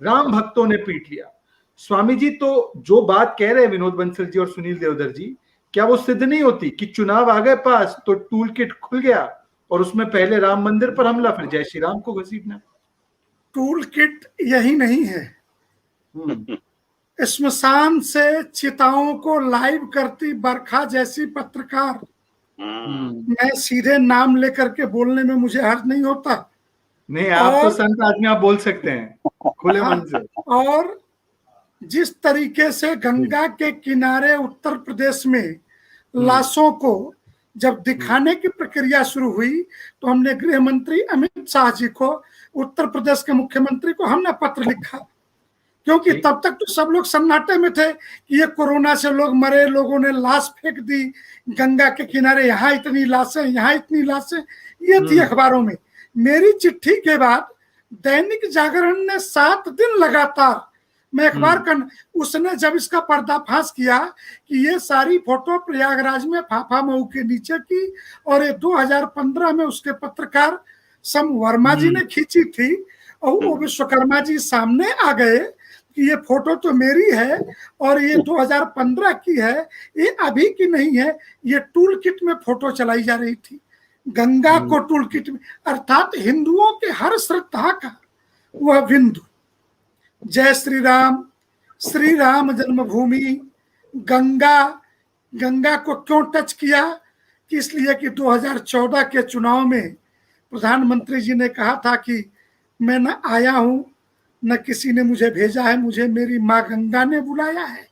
राम भक्तों ने पीट लिया। स्वामी जी, तो जो बात कह रहे हैं विनोद बंसल जी और सुनील देवधर जी, क्या वो सिद्ध नहीं होती कि चुनाव आ गए पास तो टूल किट खुल गया और उसमें पहले राम मंदिर पर हमला, फिर जय श्री राम को घसीटना? टूल किट यही नहीं है, स्मशान से चिताओं को लाइव करती बरखा जैसी पत्रकार, मैं सीधे नाम लेकर के बोलने में मुझे हर्ज नहीं होता। नहीं, आप तो संत आदमी, आप बोल सकते हैं खुले मन से। और जिस तरीके से गंगा के किनारे उत्तर प्रदेश में लाशों को जब दिखाने की प्रक्रिया शुरू हुई, तो हमने गृह मंत्री अमित शाह जी को, उत्तर प्रदेश के मुख्यमंत्री को हमने पत्र लिखा, क्योंकि तब तक तो सब लोग सन्नाटे में थे कि ये कोरोना से लोग मरे, लोगों ने लाश फेंक दी गंगा के किनारे, यहाँ इतनी लाशें, यहाँ इतनी लाशें, ये थी अखबारों में। मेरी चिट्ठी के बाद दैनिक जागरण ने 7 दिन लगातार, मैं अखबार का, उसने जब इसका पर्दाफाश किया कि ये सारी फोटो प्रयागराज में फाफा मऊ के नीचे की, और ये 2015 में उसके पत्रकार सम वर्मा जी ने खींची थी, और वो विश्वकर्मा जी सामने आ गए कि ये फोटो तो मेरी है और ये 2015 की है, ये अभी की नहीं है, ये टूल किट में फोटो चलाई जा रही थी, गंगा को टूल किट में, अर्थात हिंदुओं के हर श्रद्धा का वह बिंदु, जय श्री राम जन्मभूमि, गंगा को क्यों टच किया? कि इसलिए कि 2014 के चुनाव में प्रधानमंत्री जी ने कहा था कि मैं न आया हूं, न किसी ने मुझे भेजा है, मुझे मेरी माँ गंगा ने बुलाया है।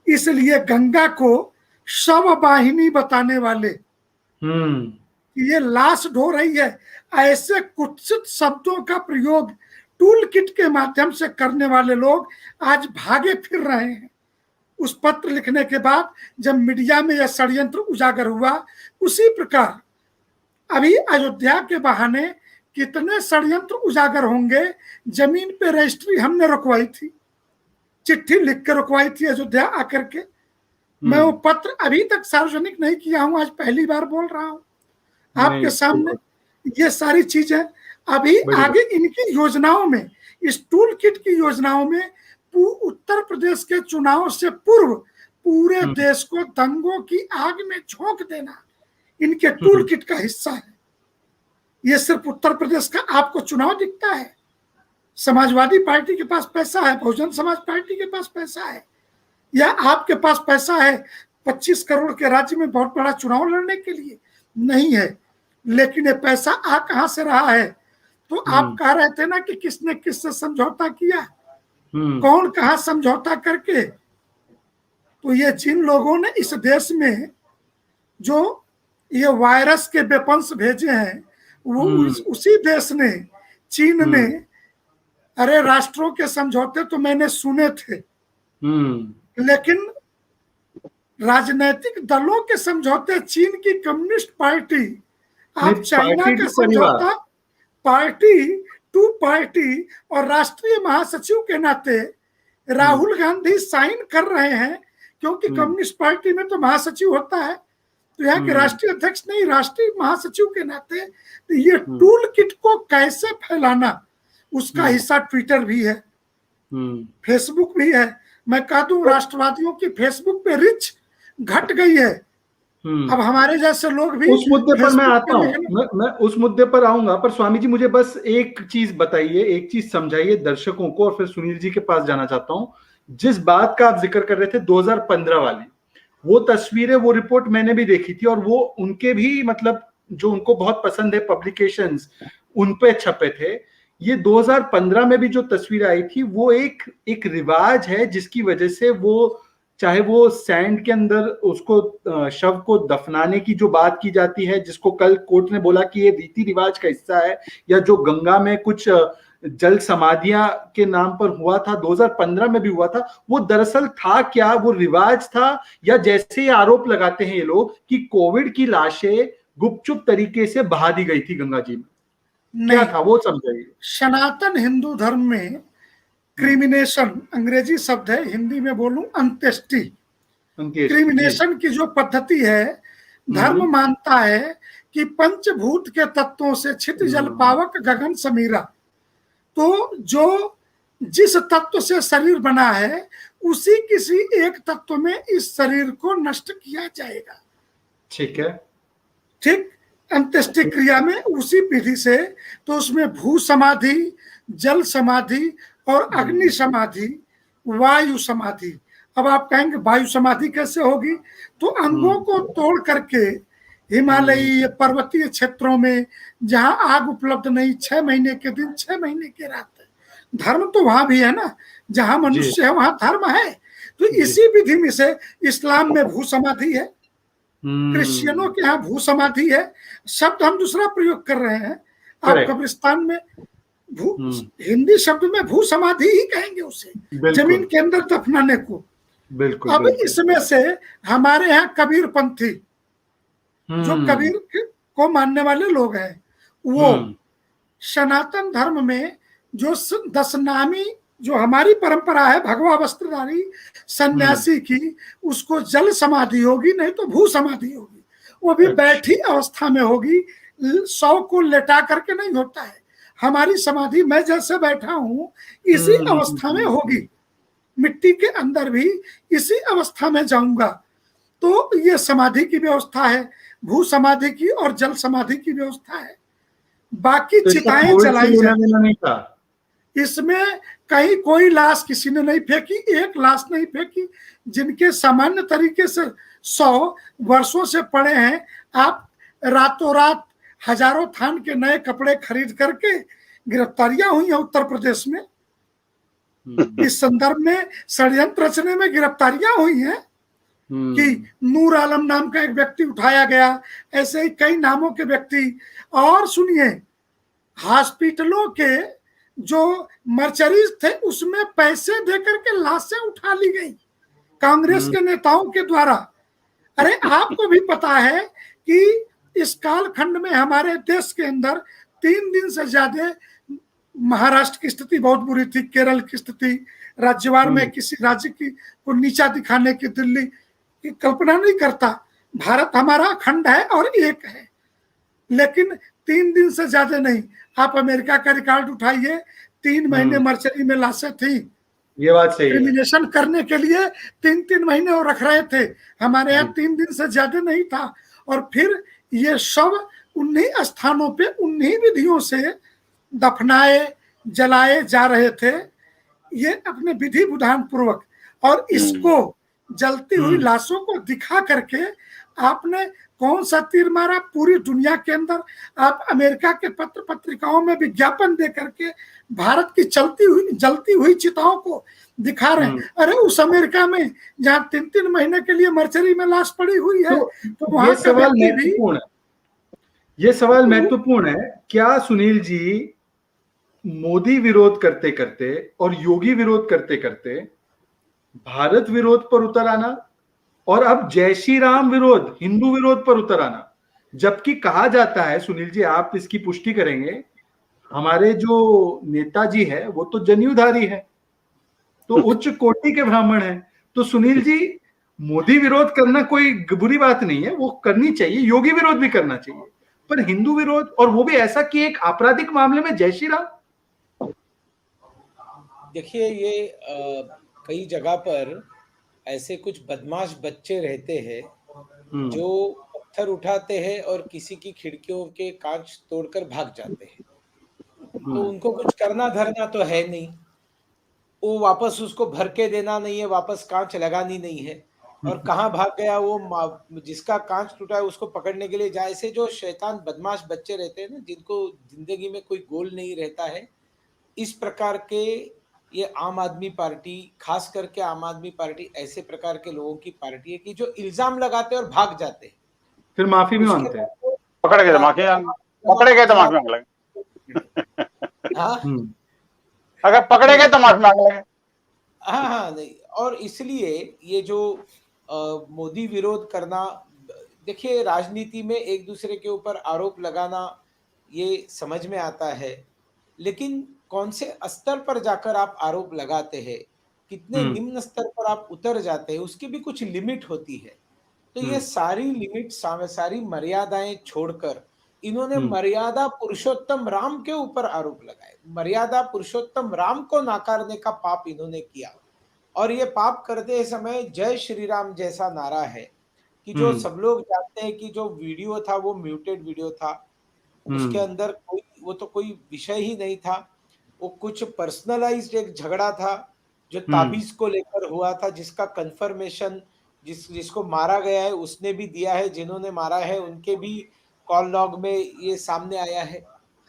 इसलिए गंगा को शव वाहिनी बताने वाले, ये लाश ढो रही है, ऐसे कुत्सित शब्दों का प्रयोग टूल किट के माध्यम से करने वाले लोग आज भागे फिर रहे हैं। उस पत्र लिखने के बाद जब मीडिया में यह षड्यंत्र उजागर हुआ, उसी प्रकार अभी अयोध्या के बहाने कितने षड्यंत्र उजागर होंगे। जमीन पे रजिस्ट्री हमने रुकवाई थी, चिट्ठी लिख कर रुकवाई थी अयोध्या आकर के। मैं वो पत्र अभी तक सार्वजनिक नहीं किया हूं, आज पहली बार बोल रहा हूं आपके सामने। ये सारी चीजें अभी आगे इनकी योजनाओं में, इस टूल किट की योजनाओं में उत्तर प्रदेश के चुनाव से पूर्व पूरे देश को दंगों की आग में झोंक देना इनके टूल किट का हिस्सा है। ये सिर्फ उत्तर प्रदेश का आपको चुनाव दिखता है, समाजवादी पार्टी के पास पैसा है, बहुजन समाज पार्टी के पास पैसा है, या आपके पास पैसा है 25 करोड़ के राज्य में बहुत बड़ा चुनाव लड़ने के लिए? नहीं है। लेकिन ये पैसा आ कहां से रहा है? तो आप कह रहे थे ना कि किसने किससे समझौता किया, कौन कहां समझौता करके? तो ये जिन लोगों ने इस देश में जो ये वायरस के वेपन्स भेजे हैं, वो उसी देश ने, चीन ने, अरे राष्ट्रों के समझौते तो मैंने सुने थे, लेकिन राजनीतिक दलों के समझौते, चीन की कम्युनिस्ट पार्टी, आप चाइना का समझौता, पार्टी टू पार्टी और राष्ट्रीय महासचिव के नाते राहुल गांधी साइन कर रहे हैं, क्योंकि कम्युनिस्ट पार्टी में तो महासचिव होता है, तो यहाँ के राष्ट्रीय अध्यक्ष नहीं, राष्ट्रीय महासचिव के नाते। तो ये टूल किट को कैसे फैलाना, उसका हिस्सा ट्विटर भी है, फेसबुक भी है। मैं कह दूं राष्ट्रवादियों की फेसबुक पे रिच घट गई है। अब हमारे जैसे लोग भी उस मुद्दे पर मैं आता हूं, मैं उस मुद्दे पर आऊंगा, पर स्वामी जी मुझे बस एक चीज बताइए, एक चीज समझाइए दर्शकों को, और फिर सुनील जी के पास जाना चाहता हूं। जिस बात का आप जिक्र कर रहे थे 2015 वाली, वो तस्वीरें, वो रिपोर्ट मैंने भी देखी थी, और वो उनके भी मतलब जो उनको बहुत पसंद है पब्लिकेशंस, उन पे छपे थे। ये 2015 में भी जो तस्वीर आई थी वो एक रिवाज है, जिसकी वजह से वो, चाहे वो सैंड के अंदर उसको शव को दफनाने की जो बात की जाती है, जिसको कल कोर्ट ने बोला कि ये रीति रिवाज का हिस्सा है, या जो गंगा में कुछ जल समाधियां के नाम पर हुआ था 2015 में भी हुआ था, वो दरअसल था क्या? वो रिवाज था, या जैसे ये आरोप लगाते हैं ये लोग कि कोविड की लाशें गुपचुप तरीके से बहा दी गई थी गंगा जी में, क्या था वो समझाइए। सनातन हिंदू धर्म में क्रिमिनेशन अंग्रेजी शब्द है, हिंदी में बोलूं अंत्येष्टि। क्रिमिनेशन की जो पद्धति है, धर्म मानता है कि पंचभूत के तत्वों से छित जल पावक गगन समीरा, तो जो जिस तत्व से शरीर बना है उसी किसी एक तत्व में इस शरीर को नष्ट किया जाएगा। ठीक है, ठीक, अंत्येष्टि क्रिया में उसी विधि से, तो उसमें भू समाधि, जल समाधि और अग्नि समाधि, वायु समाधि। अब आप कहेंगे वायु समाधि कैसे होगी? तो अंगों को तोड़ करके हिमालयी पर्वतीय क्षेत्रों में जहां आग उपलब्ध नहीं, 6 महीने के दिन 6 महीने की रात, धर्म तो वहां भी है ना, जहां मनुष्य है वहां धर्म है। तो इसी विधि में से इस्लाम में भू समाधि है, क्रिश्चियनों के यहाँ भू समाधि है। शब्द हम दूसरा प्रयोग कर रहे हैं, आप कब्रिस्तान में हिंदी शब्द में भू समाधि ही कहेंगे उसे, जमीन के अंदर दफनाने को। बिल्कुल। अब इसमें से हमारे यहाँ कबीर पंथी, जो कबीर को मानने वाले लोग हैं, वो सनातन धर्म में जो 10 नामी जो हमारी परंपरा है भगवा वस्त्रधारी सन्यासी की, उसको जल समाधि होगी, नहीं तो भू समाधि होगी। वो भी बैठी अवस्था में होगी, 100 को लेटा करके नहीं होता है। हमारी समाधि मैं जैसे बैठा हूं इसी अवस्था में होगी, मिट्टी के अंदर भी इसी अवस्था में जाऊंगा। तो ये समाधि की व्यवस्था है, भू समाधि की और जल समाधि की व्यवस्था है। बाकी तो चिताएं जलाई जाती, इसमें कहीं कोई लाश किसी ने नहीं फेंकी, एक लाश नहीं फेंकी। जिनके सामान्य तरीके से 100 वर्षों से पड़े हैं, आप रातों रात हजारों थान के नए कपड़े खरीद करके गिरफ्तारियां हुई हैं उत्तर प्रदेश में। इस संदर्भ में षड्यंत्र रचने में गिरफ्तारियां हुई हैं कि नूर आलम नाम का एक व्यक्ति उठाया गया, ऐसे ही कई नामों के व्यक्ति। और सुनिए, हॉस्पिटलों के जो मर्चरीज थे उसमें पैसे देकर के लाशें उठा ली गई कांग्रेस के नेताओं के द्वारा। अरे आपको भी पता है कि इस कालखंड में हमारे देश के अंदर 3 दिन से ज्यादा महाराष्ट्र की स्थिति बहुत बुरी थी, केरल की स्थिति, राज्यवार में किसी राज्य की को नीचा दिखाने की दिल्ली की कल्पना नहीं करता। भारत हमारा अखंड है और एक है, लेकिन 3 दिन से ज्यादा नहीं। आप अमेरिका का रिकॉर्ड उठाइए, 3 महीने मर्चरी में लाशें थी। ये बात सही है। क्रिमिनेशन करने के लिए 3-3 महीने वो रख रहे थे, हमारे यहाँ 3 दिन से ज्यादा नहीं था। और फिर ये सब उन्हीं स्थानों पे उन्हीं विधियों से दफनाए जलाए जा रहे थे, ये अपने विधि विधान पूर्वक। और इसको जलती हुई लाशों को दिखा करके आपने कौन सा तीर मारा? पूरी दुनिया के अंदर आप अमेरिका के पत्र पत्रिकाओं में विज्ञापन दे करके भारत की जलती हुई चिताओं को दिखा रहे हैं। अरे उस अमेरिका में जहाँ 3-3 महीने के लिए मर्चरी में लाश पड़ी हुई है, तो वहां ये सवाल महत्वपूर्ण है। ये सवाल महत्वपूर्ण है। क्या सुनील जी, मोदी विरोध करते करते और योगी विरोध करते करते भारत विरोध पर उतर आना और अब जय श्री राम विरोध, हिंदू विरोध पर उतर आना, जबकि कहा जाता है, सुनील जी आप इसकी पुष्टि करेंगे, हमारे जो नेताजी है वो तो जनेऊधारी है, तो उच्च कोटि के ब्राह्मण है। तो सुनील जी, मोदी विरोध करना कोई बुरी बात नहीं है, वो करनी चाहिए, योगी विरोध भी करना चाहिए, पर हिंदू विरोध, और वो भी ऐसा कि एक आपराधिक मामले में जय श्री राम। देखिए, ये कई जगह पर ऐसे कुछ बदमाश बच्चे रहते हैं जो पत्थर उठाते हैं और किसी की खिड़कियों के कांच तोड़कर भाग जाते हैं। तो उनको कुछ करना धरना तो है नहीं, वो वापस उसको भर के देना नहीं है, वापस कांच लगानी नहीं है, और कहाँ भाग गया वो जिसका कांच टूटा है उसको पकड़ने के लिए जाए। ऐसे जो शैतान बदमाश बच्चे रहते हैं ना, जिनको जिंदगी में कोई गोल नहीं रहता है, इस प्रकार के ये आम आदमी पार्टी, खास करके आम आदमी पार्टी ऐसे प्रकार के लोगों की पार्टी है कि जो इल्जाम लगाते और भाग जाते हैं, फिर माफी भी मांगते हैं। पकड़ गए तो माफी मांग लेंगे। हाँ, अगर पकड़े गए तो माफी मांग लेंगे। हाँ नहीं। और इसलिए ये जो मोदी विरोध करना, देखिए राजनीति में एक दूसरे के ऊपर आरोप लगाना ये समझ में आता है, लेकिन कौन से स्तर पर जाकर आप आरोप लगाते हैं, कितने निम्न स्तर पर आप उतर जाते हैं, उसकी भी कुछ लिमिट होती है। तो ये सारी लिमिट, सारी मर्यादाएं छोड़कर इन्होंने मर्यादा पुरुषोत्तम राम के ऊपर आरोप लगाए। मर्यादा पुरुषोत्तम राम को नाकारने का पाप इन्होंने किया। और ये पाप करते समय जय श्री राम जैसा नारा है कि जो सब लोग जानते हैं कि जो वीडियो था वो म्यूटेड वीडियो था, उसके अंदर कोई विषय ही नहीं था, वो कुछ पर्सनलाइज्ड एक झगड़ा था जो ताबीज को लेकर हुआ था, जिसका कंफर्मेशन जिसको मारा गया है उसने भी दिया है, जिन्होंने मारा है उनके भी कॉल लॉग में ये सामने आया है।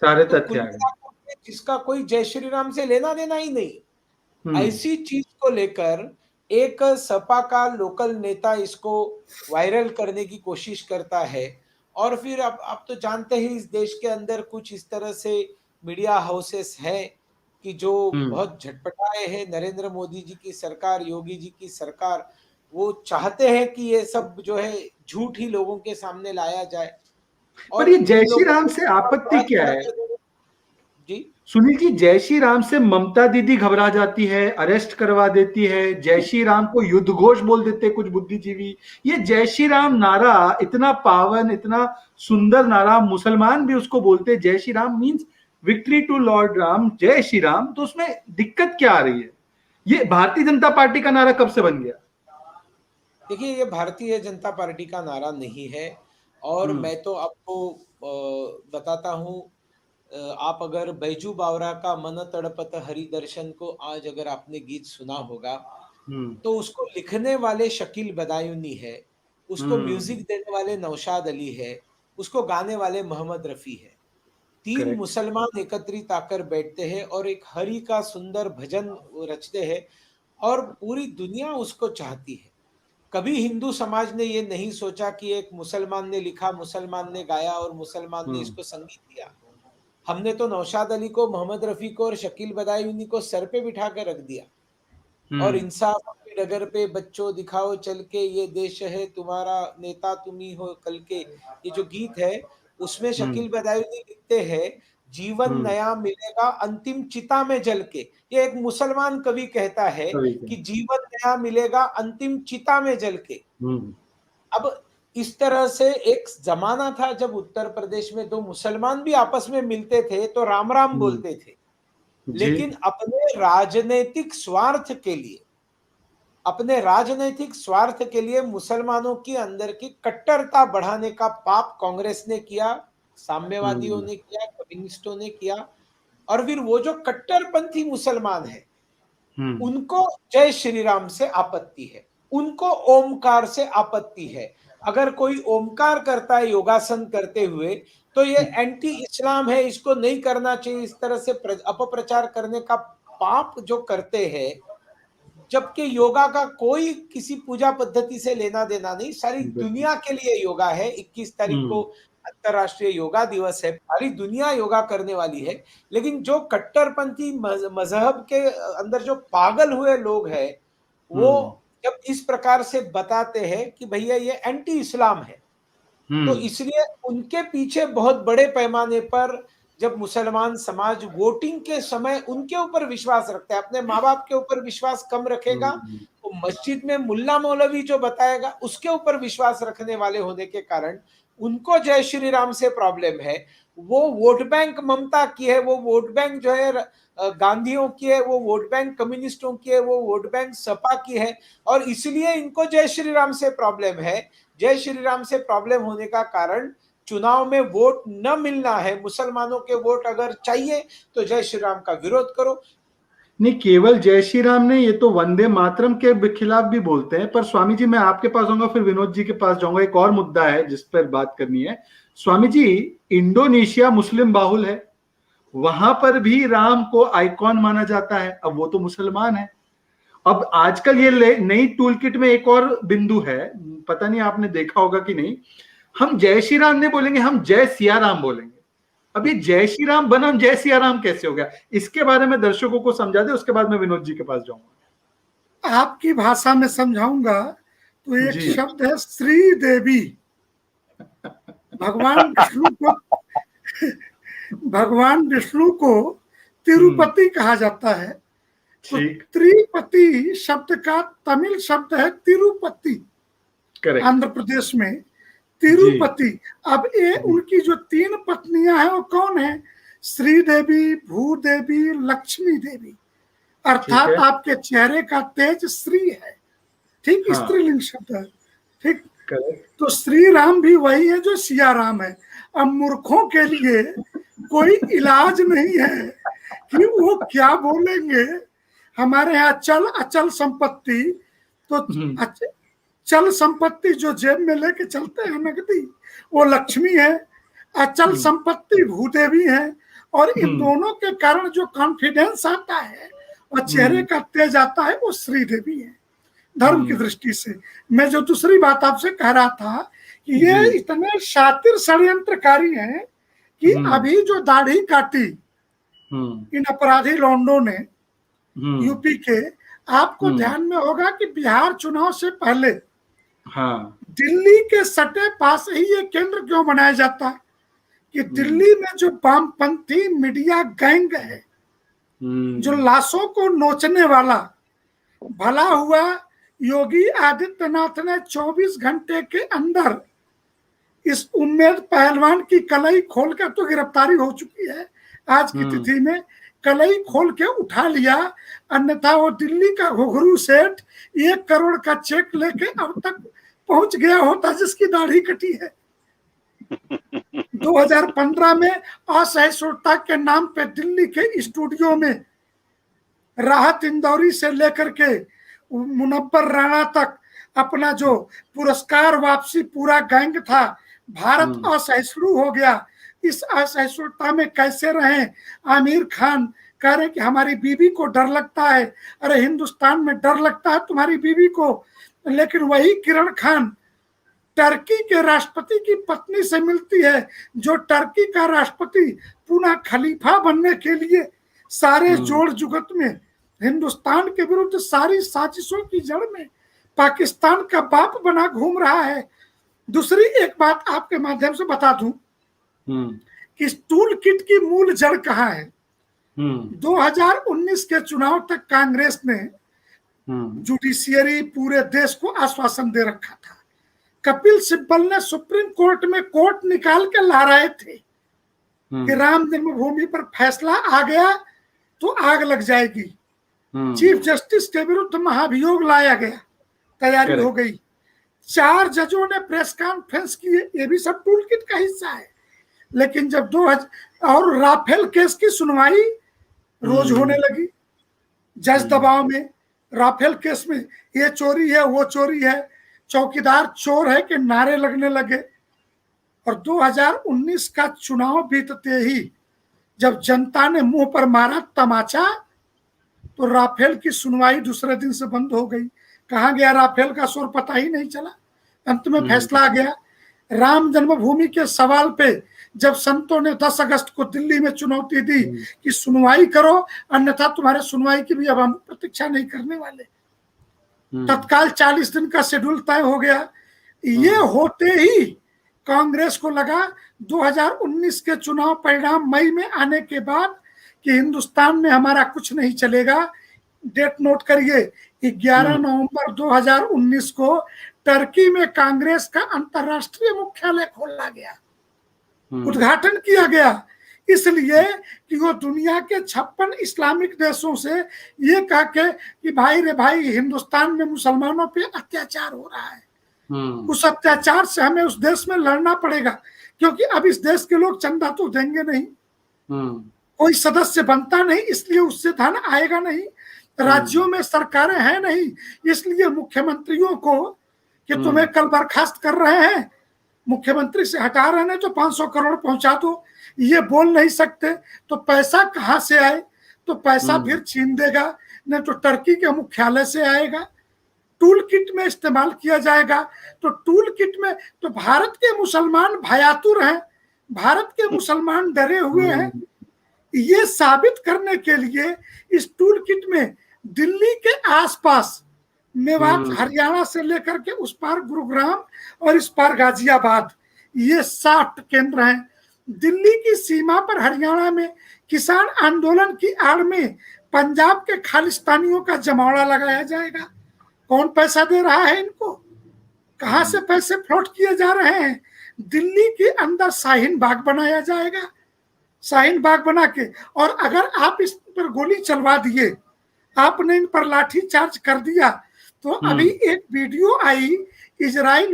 सारे तो तथ्य आ गए। जिसका कोई जय श्री राम से लेना देना ही नहीं, ऐसी चीज को लेकर एक सपा का लोकल नेता इसको वायरल करने की कोशिश करता है। और फिर आप तो जानते हैं इस देश के अंदर कुछ इस तरह से मीडिया हाउसेस हैं कि जो बहुत झटपटाए हैं नरेंद्र मोदी जी की सरकार, योगी जी की सरकार, वो चाहते हैं कि ये सब जो है झूठ ही लोगों के सामने लाया जाए। और ये जय श्री राम से आपत्ति क्या है जी सुनील जी? जय श्री राम से ममता दीदी घबरा जाती है, अरेस्ट करवा देती है, जय श्री राम को युद्ध घोष बोल देते कुछ बुद्धिजीवी। ये जय श्री राम नारा इतना पावन, इतना सुंदर नारा, मुसलमान भी उसको बोलते हैं। जय Shri Ram means victory to lord Ram, जय श्री राम। तो उसमें दिक्कत क्या आ रही है? ये भारतीय जनता पार्टी का नारा कब से बन गया? देखिए, ये भारतीय जनता पार्टी का नारा नहीं है। और मैं तो आपको बताता हूँ, आप अगर बैजू बावरा का मन तड़पत हरि दर्शन को आज अगर आपने गीत सुना होगा, तो उसको लिखने वाले शकील बदायूनी है, उसको म्यूजिक देने वाले नौशाद अली है, उसको गाने वाले मोहम्मद रफी है। 3 मुसलमान एकत्रित आकर बैठते हैं और एक हरि का सुंदर भजन रचते हैं और पूरी दुनिया उसको चाहती है। कभी हिंदू समाज ने ये नहीं सोचा कि एक मुसलमान ने लिखा, मुसलमान ने गाया और मुसलमान ने इसको संगीत दिया। हमने तो नौशाद अली को, मोहम्मद रफी को और शकील बदायूनी को सर पे बिठा के रख दिया और इंसाफ की डगर पे बच्चों दिखाओ चल के, ये देश है तुम्हारा नेता तुम ही हो कल के, ये जो गीत है उसमें शकील बदायूनी लिखते हैं, जीवन नया मिलेगा अंतिम चिता में जल के। ये एक मुसलमान कवि कहता है कि जीवन नया मिलेगा अंतिम चिता में जल के। अब इस तरह से एक जमाना था जब उत्तर प्रदेश में दो मुसलमान भी आपस में मिलते थे तो राम राम बोलते थे, लेकिन अपने राजनीतिक स्वार्थ के लिए मुसलमानों की अंदर की कट्टरता बढ़ाने का पाप कांग्रेस ने किया, साम्यवादियों ने किया, कम्युनिस्टों ने किया। और फिर वो जो कट्टरपंथी मुसलमान है उनको जय श्री राम से आपत्ति है, उनको ओमकार से आपत्ति है। अगर कोई ओमकार करता है योगासन करते हुए तो ये एंटी इस्लाम है, इसको नहीं करना चाहिए। इस तरह से अपप्रचार करने का पाप जो करते हैं, जबकि योगा का कोई किसी पूजा पद्धति से लेना देना नहीं, सारी दुनिया के लिए योगा है। 21 तारीख को अंतरराष्ट्रीय योगा दिवस है, सारी दुनिया योगा करने वाली है। लेकिन जो कट्टरपंथी मजहब के अंदर जो पागल हुए लोग हैं, वो जब इस प्रकार से बताते हैं कि भैया ये एंटी इस्लाम है, तो इसलिए उनके पीछे बहुत बड़े पैमाने पर जब मुसलमान समाज वोटिंग के समय उनके ऊपर विश्वास रखता है, अपने माँ बाप के ऊपर विश्वास कम रखेगा, तो मस्जिद में मुल्ला मौलवी जो बताएगा उसके ऊपर विश्वास रखने वाले होने के कारण उनको जय श्री राम से प्रॉब्लम है। वो वोट बैंक ममता की है, वो वोट बैंक जो है गांधीयों की है, वो वोट बैंक कम्युनिस्टों की है, वो वोट बैंक सपा की है, और इसलिए इनको जय श्री राम से प्रॉब्लम है। जय श्री राम से प्रॉब्लम होने का कारण चुनाव में वोट न मिलना है। मुसलमानों के वोट अगर चाहिए तो जय श्री राम का विरोध करो। नहीं, केवल जय श्री राम ने, ये तो वंदे मातरम के खिलाफ भी बोलते हैं। पर स्वामी जी, मैं आपके पास आऊंगा, फिर विनोद जी के पास जाऊंगा। एक और मुद्दा है जिस पर बात करनी है। स्वामी जी, इंडोनेशिया मुस्लिम बाहुल है, वहां पर भी राम को आइकॉन माना जाता है। अब वो तो मुसलमान है। अब आजकल ये नई टूल किट में एक और बिंदु है, पता नहीं आपने देखा होगा कि नहीं, हम जय श्री राम नहीं बोलेंगे, हम जय सिया राम बोलेंगे। अब ये जय श्री राम बनाम जय सिया राम कैसे हो गया, इसके बारे में दर्शकों को समझा दे, उसके बाद मैं विनोद जी के पास जाऊंगा। आपकी भाषा में समझाऊंगा तो एक शब्द है श्री देवी। भगवान विष्णु को तिरुपति कहा जाता है। तो त्रिपति शब्द का तमिल शब्द है तिरुपति, आंध्र प्रदेश में तिरुपति। अब ये उनकी जो 3 पत्नियां हैं वो कौन है? श्री देवी, भूदेवी, लक्ष्मी देवी। अर्थात आपके चेहरे का तेज श्री है, ठीक, स्त्रीलिंग शब्द है, ठीक। तो श्री राम भी वही है जो सिया राम है। अब मूर्खों के लिए कोई इलाज नहीं है कि वो क्या बोलेंगे। हमारे यहाँ चल अचल संपत्ति, तो चल संपत्ति जो जेब में लेके चलते हैं नकदी, वो लक्ष्मी है। अचल संपत्ति भूदेवी है। और इन दोनों के कारण जो कॉन्फिडेंस आता है और चेहरे का तेज आता है, वो श्री देवी है। धर्म की दृष्टि से मैं जो दूसरी बात आपसे कह रहा था कि ये इतने शातिर षड्यंत्रकारी हैं कि अभी जो दाढ़ी काटी इन अपराधी लौंडों ने यूपी के, आपको ध्यान में होगा कि बिहार चुनाव से पहले दिल्ली के सटे पास ही ये केंद्र क्यों बनाया जाता है कि दिल्ली में जो वामपंथी मीडिया गैंग है, जो लाशों को नोचने वाला, भला हुआ योगी आदित्यनाथ ने 24 घंटे के अंदर इस उम्मेद पहलवान की कलई खोल कर, तो गिरफ्तारी हो चुकी है आज की तिथि में, कलई खोल के उठा लिया। अन्यथा वो दिल्ली का घुघरू सेठ 1 करोड़ का चेक लेके अब तक पहुंच गया होता जिसकी दाढ़ी कटी है। 2015 में असहिष्णुता के नाम पे दिल्ली के स्टूडियो में राहत इंदौरी से लेकर के मुनव्वर राणा तक अपना जो पुरस्कार वापसी पूरा गैंग था, भारत असहिष्णु हो गया। इस असहिष्णुता में कैसे रहें? आमिर खान कह रहे कि हमारी बीवी को डर लगता है। अरे हिंदुस्तान में डर लगता है तुम्हारी बीवी को, लेकिन वही किरण खान टर्की के राष्ट्रपति की पत्नी से मिलती है, जो टर्की का राष्ट्रपति पुनः खलीफा बनने के लिए सारे जोड़ जुगत में हिंदुस्तान के विरुद्ध सारी साजिशों की जड़ में पाकिस्तान का बाप बना घूम रहा है। दूसरी एक बात आपके माध्यम से बता दूं, कि इस टूल किट की मूल जड़ कहाँ है। 2019 के चुनाव तक कांग्रेस ने जुडिशियरी पूरे देश को आश्वासन दे रखा था। कपिल सिब्बल ने सुप्रीम कोर्ट में कोर्ट निकाल के लहराए थे कि राम जन्मभूमि पर फैसला आ गया तो आग लग जाएगी। चीफ जस्टिस के विरुद्ध महाभियोग लाया गया, तैयारी हो गई। 4 जजों ने प्रेस कॉन्फ्रेंस की, ये भी सब टूल किट का हिस्सा है। लेकिन जब और राफेल केस की सुनवाई रोज होने लगी, जज दबाव में, राफेल केस में ये चोरी है वो चोरी है, चौकीदार चोर है के नारे लगने लगे। और 2019 का चुनाव बीतते ही जब जनता ने मुंह पर मारा तमाचा, तो राफेल की सुनवाई दूसरे दिन से बंद हो गई। कहाँ गया राफेल का शोर, पता ही नहीं चला। अंत में फैसला आ गया। राम जन्मभूमि के सवाल पे जब संतों ने 10 अगस्त को दिल्ली में चुनौती दी कि सुनवाई करो, अन्यथा तुम्हारे सुनवाई की भी अब हम प्रतीक्षा नहीं करने वाले, तत्काल 40 दिन का शेड्यूल तय हो गया। ये होते ही कांग्रेस को लगा 2019 के चुनाव परिणाम मई में आने के बाद कि हिंदुस्तान में हमारा कुछ नहीं चलेगा। डेट नोट करिए, 11 नवंबर 2019 को टर्की में कांग्रेस का अंतर्राष्ट्रीय मुख्यालय खोला गया, उद्घाटन किया गया, इसलिए कि वो दुनिया के 56 इस्लामिक देशों से ये कह के कि भाई रे भाई, हिंदुस्तान में मुसलमानों पे अत्याचार हो रहा है, उस अत्याचार से हमें उस देश में लड़ना पड़ेगा, क्योंकि अब इस देश के लोग चंदा तो देंगे नहीं, कोई सदस्य बनता नहीं, इसलिए उससे धन आएगा नहीं, राज्यों में सरकारें हैं नहीं, इसलिए मुख्यमंत्रियों को कि तुम्हें कल बर्खास्त कर रहे हैं, मुख्यमंत्री से हटा रहे हैं तो 500 करोड़ पहुंचा दो, ये बोल नहीं सकते, तो पैसा कहां से आए, तो पैसा फिर चीन देगा, नहीं तो टर्की के मुख्यालय से आएगा, टूल किट में इस्तेमाल किया जाएगा। तो टूल किट में तो भारत के मुसलमान भयातुर हैं, भारत के मुसलमान डरे हुए हैं। ये साबित करने के लिए इस टूल किट में दिल्ली के आसपास मेवात, हरियाणा से लेकर के उस पार गुरुग्राम और इस पार गाजियाबाद, ये 60 केंद्र हैं। दिल्ली की सीमा पर हरियाणा में किसान आंदोलन की आड़ में पंजाब के खालिस्तानियों का जमावड़ा लगाया जाएगा। कौन पैसा दे रहा है इनको, कहां से पैसे फ्लोट किए जा रहे हैं? दिल्ली के अंदर शाहीन बाग बनाया जाएगा, शाहीन बाग बना के, और अगर आप इस पर गोली चलवा दिए, आपने इन पर लाठी चार्ज कर दिया, तो अभी एक वीडियो आई इजराइल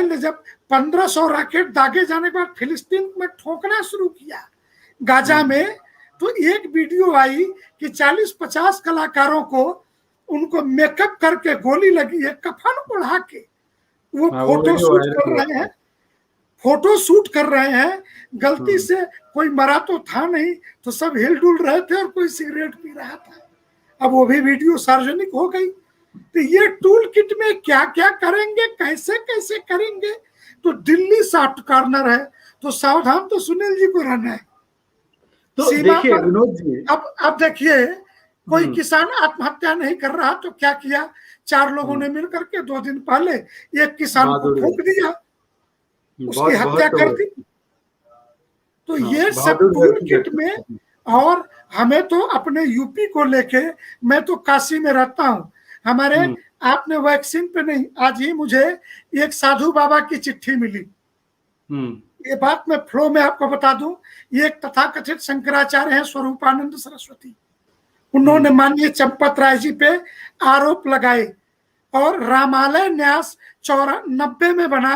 ने जब 1500 रॉकेट दागे जाने के बाद फिलिस्तीन में ठोकना शुरू किया गाजा में, तो एक वीडियो आई कि 40-50 कलाकारों को उनको मेकअप करके गोली लगी है, कफन उड़ा के वो फोटो शूट कर रहे हैं। गलती से कोई मरा तो था नहीं, तो सब हिल डुल रहे थे और कोई सिगरेट पी रहा था। अब वो भी वीडियो सार्वजनिक हो गई। तो ये टूल किट में क्या क्या करेंगे, कैसे कैसे करेंगे, तो दिल्ली सॉफ्ट कॉर्नर है, तो सावधान तो सुनील जी को रहना है। तो देखिए विनोद जी, अब देखिए, कोई किसान आत्महत्या नहीं कर रहा, तो क्या किया, 4 लोगों ने मिलकर के 2 दिन पहले एक किसान को फूंक दिया, उसकी हत्या कर दी। तो ये सब टूल किट में। और हमें तो अपने यूपी को लेके, मैं तो काशी में रहता हूँ, हमारे आपने वैक्सीन पे नहीं, आज ही मुझे एक साधु बाबा की चिट्ठी मिली। ये बात मैं फ्लो में आपको बता दूं, ये एक तथाकथित शंकराचार्य हैं स्वरूपानंद सरस्वती, उन्होंने माननीय चंपत राय जी पे आरोप लगाए, और रामालय न्यास 94 में बना,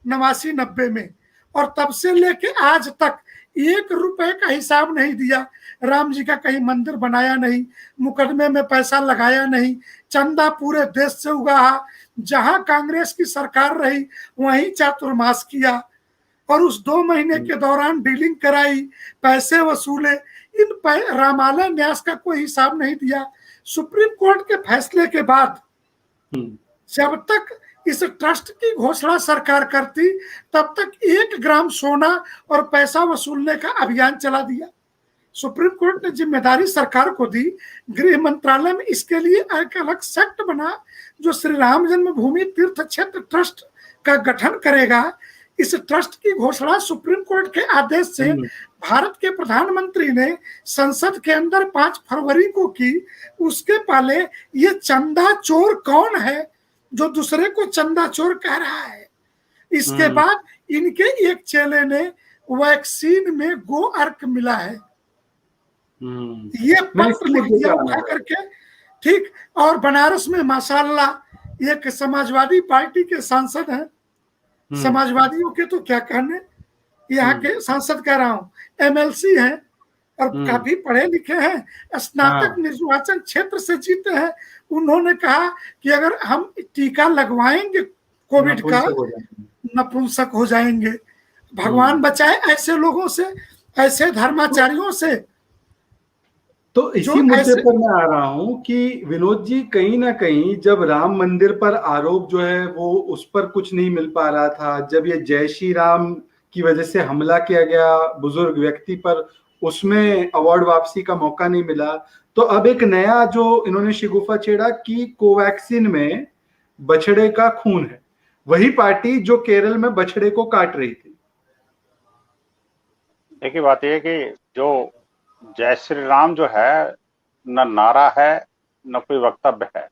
89-90 में, और तब से लेके आज तक 1 रुपए का हिसाब नहीं दिया, राम जी का कहीं मंदिर बनाया नहीं, मुकदमे में पैसा लगाया नहीं, चंदा पूरे देश से उगाहा, जहां कांग्रेस की सरकार रही वहीं चातुर्मास किया, और उस 2 महीने के दौरान डीलिंग कराई, पैसे वसूले, इन रामालय न्यास का कोई हिसाब नहीं दिया। सुप्रीम कोर्ट के फैसले के बाद जब तक इस ट्रस्ट की घोषणा सरकार करती, तब तक 1 ग्राम सोना और पैसा वसूलने का अभियान चला दिया। सुप्रीम कोर्ट ने जिम्मेदारी सरकार को दी, गृह मंत्रालय में इसके लिए एक अलग सेक्ट बना जो श्री राम जन्मभूमि तीर्थ क्षेत्र ट्रस्ट का गठन करेगा। इस ट्रस्ट की घोषणा सुप्रीम कोर्ट के आदेश से भारत के प्रधानमंत्री ने संसद के अंदर 5 फरवरी को की। उसके पहले ये चंदा चोर कौन है जो दूसरे को चंदा चोर कह रहा है? इसके बाद इनके एक चेले ने वैक्सीन में गो अर्क मिला है, ये पत्र लिख दिया उठा करके, ठीक। और बनारस में माशाल्लाह एक समाजवादी पार्टी के सांसद हैं, समाजवादियों के तो क्या कहने, यहाँ के सांसद कह रहा हूँ, एमएलसी हैं और काफी पढ़े लिखे हैं, स्नातक निर्वाचन क्षेत्र से जीते हैं। उन्होंने कहा कि अगर हम टीका लगवाएंगे कोविड का नपुंसक हो जाएंगे। भगवान बचाए ऐसे लोगों से, ऐसे धर्माचार्यों से। तो इसी मुद्दे पर मैं आ रहा हूं कि विनोद जी, कहीं ना कहीं जब राम मंदिर पर आरोप जो है वो उस पर कुछ नहीं मिल पा रहा था, जब ये जय श्री राम की वजह से हमला किया गया बुजुर्ग व्यक्ति पर, उसमें अवार्ड वापसी का मौका नहीं मिला, तो अब एक नया जो इन्होंने शिगुफा छेड़ा कि कोवैक्सीन में बछड़े का खून है, वही पार्टी जो केरल में बछड़े को काट रही थी। देखिए, बात यह कि जो जय श्री राम जो है न नारा है न कोई वक्तव्य है,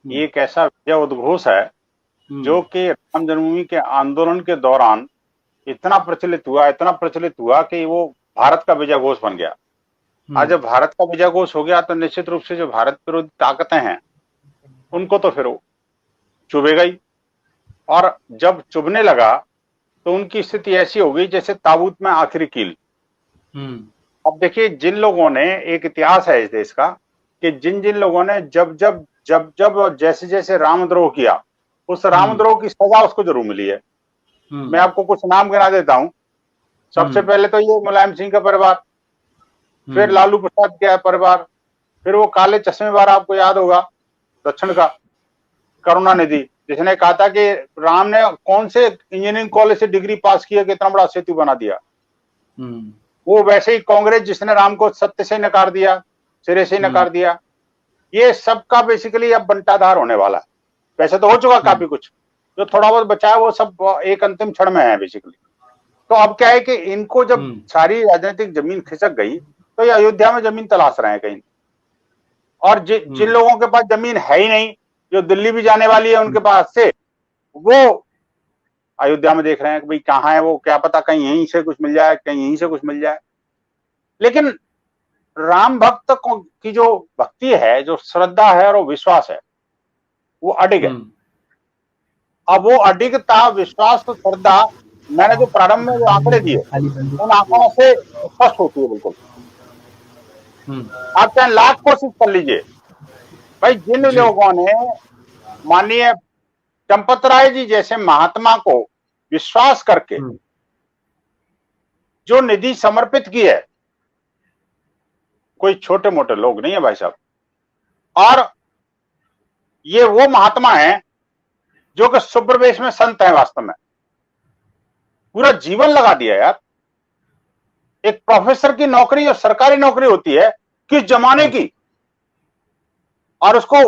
ये एक ऐसा विजय उद्घोष है जो कि राम जन्मभूमि के आंदोलन के दौरान इतना प्रचलित हुआ कि वो भारत का विजय घोष बन गया। आज जब भारत का विजय घोष हो गया तो निश्चित रूप से जो भारत विरोधी ताकतें हैं उनको तो फिर वो चुभेगा ही, और जब चुभने लगा तो उनकी स्थिति ऐसी हो गई जैसे ताबूत में आखिरी कील। अब देखिए, जिन लोगों ने, एक इतिहास है इस देश का कि जिन जिन लोगों ने जब जब जब जब जैसे जैसे रामद्रोह किया, उस रामद्रोह की सजा उसको जरूर मिली है। मैं आपको कुछ नाम गिना देता हूं। सबसे पहले तो ये मुलायम सिंह का परिवार, फिर लालू प्रसाद का परिवार, फिर वो काले चश्मे वाला, आपको याद होगा, दक्षिण का करुणानिधि, जिसने कहा था कि राम ने कौन से इंजीनियरिंग कॉलेज से डिग्री पास किया कि इतना बड़ा सेतु बना दिया। वो वैसे ही कांग्रेस जिसने राम को सत्य से नकार दिया, सिरे से नकार दिया। ये सबका बेसिकली अब बंटाधार होने वाला है। वैसे तो हो चुका काफी कुछ, जो थोड़ा बहुत बचा है वो सब एक अंतिम क्षण में है बेसिकली। तो अब क्या है कि इनको जब सारी राजनीतिक जमीन खिसक गई तो ये अयोध्या में जमीन तलाश रहे हैं कहीं, और जिन लोगों के पास जमीन है ही नहीं, जो दिल्ली भी जाने वाली है उनके पास से, वो अयोध्या में देख रहे हैं कि भाई कहाँ है वो, क्या पता कहीं यहीं से कुछ मिल जाए, कहीं यहीं से कुछ मिल जाए। लेकिन राम भक्त की जो भक्ति है, जो श्रद्धा है और वो विश्वास है, वो अडिग है। अब वो अडिगता, विश्वास तो श्रद्धा, मैंने जो प्रारंभ में जो आंकड़े दिए उन आंकड़ों से स्पष्ट होती है बिल्कुल। आप चाहे लाख कोशिश कर लीजिए भाई, जिन लोगों ने माननीय चंपत राय जी जैसे महात्मा को विश्वास करके जो निधि समर्पित की है, कोई छोटे मोटे लोग नहीं है भाई साहब। और ये वो महात्मा हैं जो कि सुब्रवेश में संत है, वास्तव में पूरा जीवन लगा दिया यार। एक प्रोफेसर की नौकरी जो सरकारी नौकरी होती है किस जमाने की, और उसको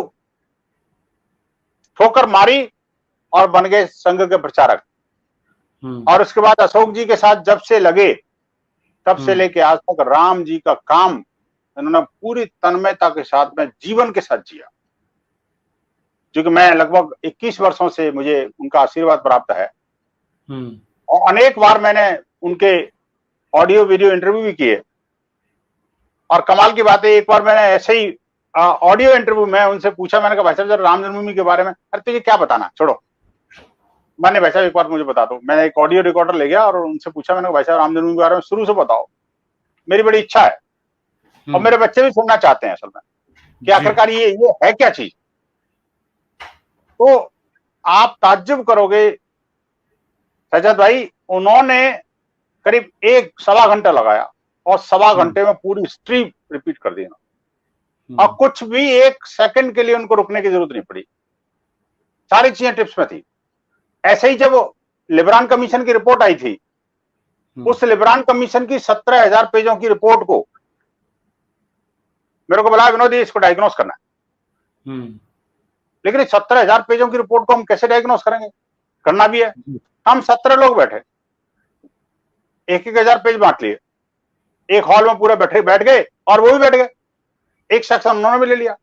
ठोकर मारी और बन गए संघ के प्रचारक। और उसके बाद अशोक जी के साथ जब से लगे, तब से लेके आज तक राम जी का काम इन्होंने पूरी तन्मयता के साथ में, जीवन के साथ जिया। क्योंकि मैं लगभग 21 वर्षों से मुझे उनका आशीर्वाद प्राप्त है, और अनेक बार मैंने उनके ऑडियो वीडियो इंटरव्यू भी किए। और कमाल की बात है, एक बार मैंने ऐसे ही ऑडियो इंटरव्यू में उनसे पूछा, मैंने कहा भाई साहब जरा राम जन्मभूमि के बारे में, अरे तुझे क्या बताना, छोड़ो, मैंने भाई साहब एक बार मुझे बता दो। मैंने एक ऑडियो रिकॉर्डर ले गया और उनसे पूछा, मैंने कहा भाई साहब राम जन्मभूमि के बारे में शुरू से बताओ, मेरी बड़ी इच्छा है और मेरे बच्चे भी सुनना चाहते हैं असल में कि आखिरकार ये है क्या चीज। तो आप ताज्जुब करोगे सजद भाई, उन्होंने करीब 1-1.25 घंटा लगाया और 1.25 घंटे में पूरी हिस्ट्री रिपीट कर दी, और कुछ भी 1 सेकंड के लिए उनको रुकने की जरूरत नहीं पड़ी, सारी चीजें टिप्स में थी। ऐसे ही जब लिब्रान कमीशन की रिपोर्ट आई थी, उस लिब्रान कमीशन की 17,000 पेजों की रिपोर्ट को मेरे को बोला विनोद इसको डायग्नोस करना है। लेकिन 17,000 पेजों की रिपोर्ट को हम कैसे डायग्नोस करेंगे, करना भी है हम 17 लोग बैठे, 1,000 पेज बांट लिए, एक हॉल में पूरे बैठ गए और वो भी बैठ गए, एक सेक्शन उन्होंने भी ले लिया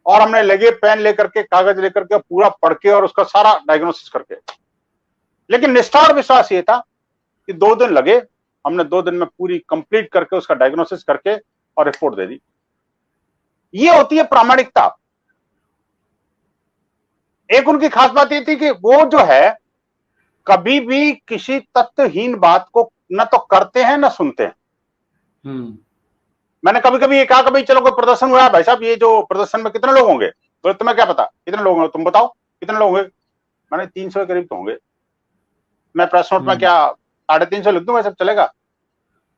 और हमने लगे पेन लेकर के, कागज लेकर के, पूरा पढ़ के और उसका सारा डायग्नोसिस करके। लेकिन निष्ठा और विश्वास ये था कि 2 दिन लगे, हमने 2 दिन में पूरी कंप्लीट करके उसका डायग्नोसिस करके और रिपोर्ट दे दी। ये होती है प्रामाणिकता। एक उनकी खास बात ये थी कि वो जो है कभी भी किसी तथ्यहीन बात को न तो करते हैं न सुनते हैं। मैंने कभी कभी ये कहा कि भाई चलो कोई प्रदर्शन हुआ है, भाई साहब ये जो प्रदर्शन में कितने लोग होंगे, तो तुम्हें क्या पता कितने लोग होंगे, तुम बताओ कितने लोग होंगे। मैंने 300 के करीब तो होंगे। मैं प्रेस नोट में क्या 350 लिख दूंगा, सब चलेगा?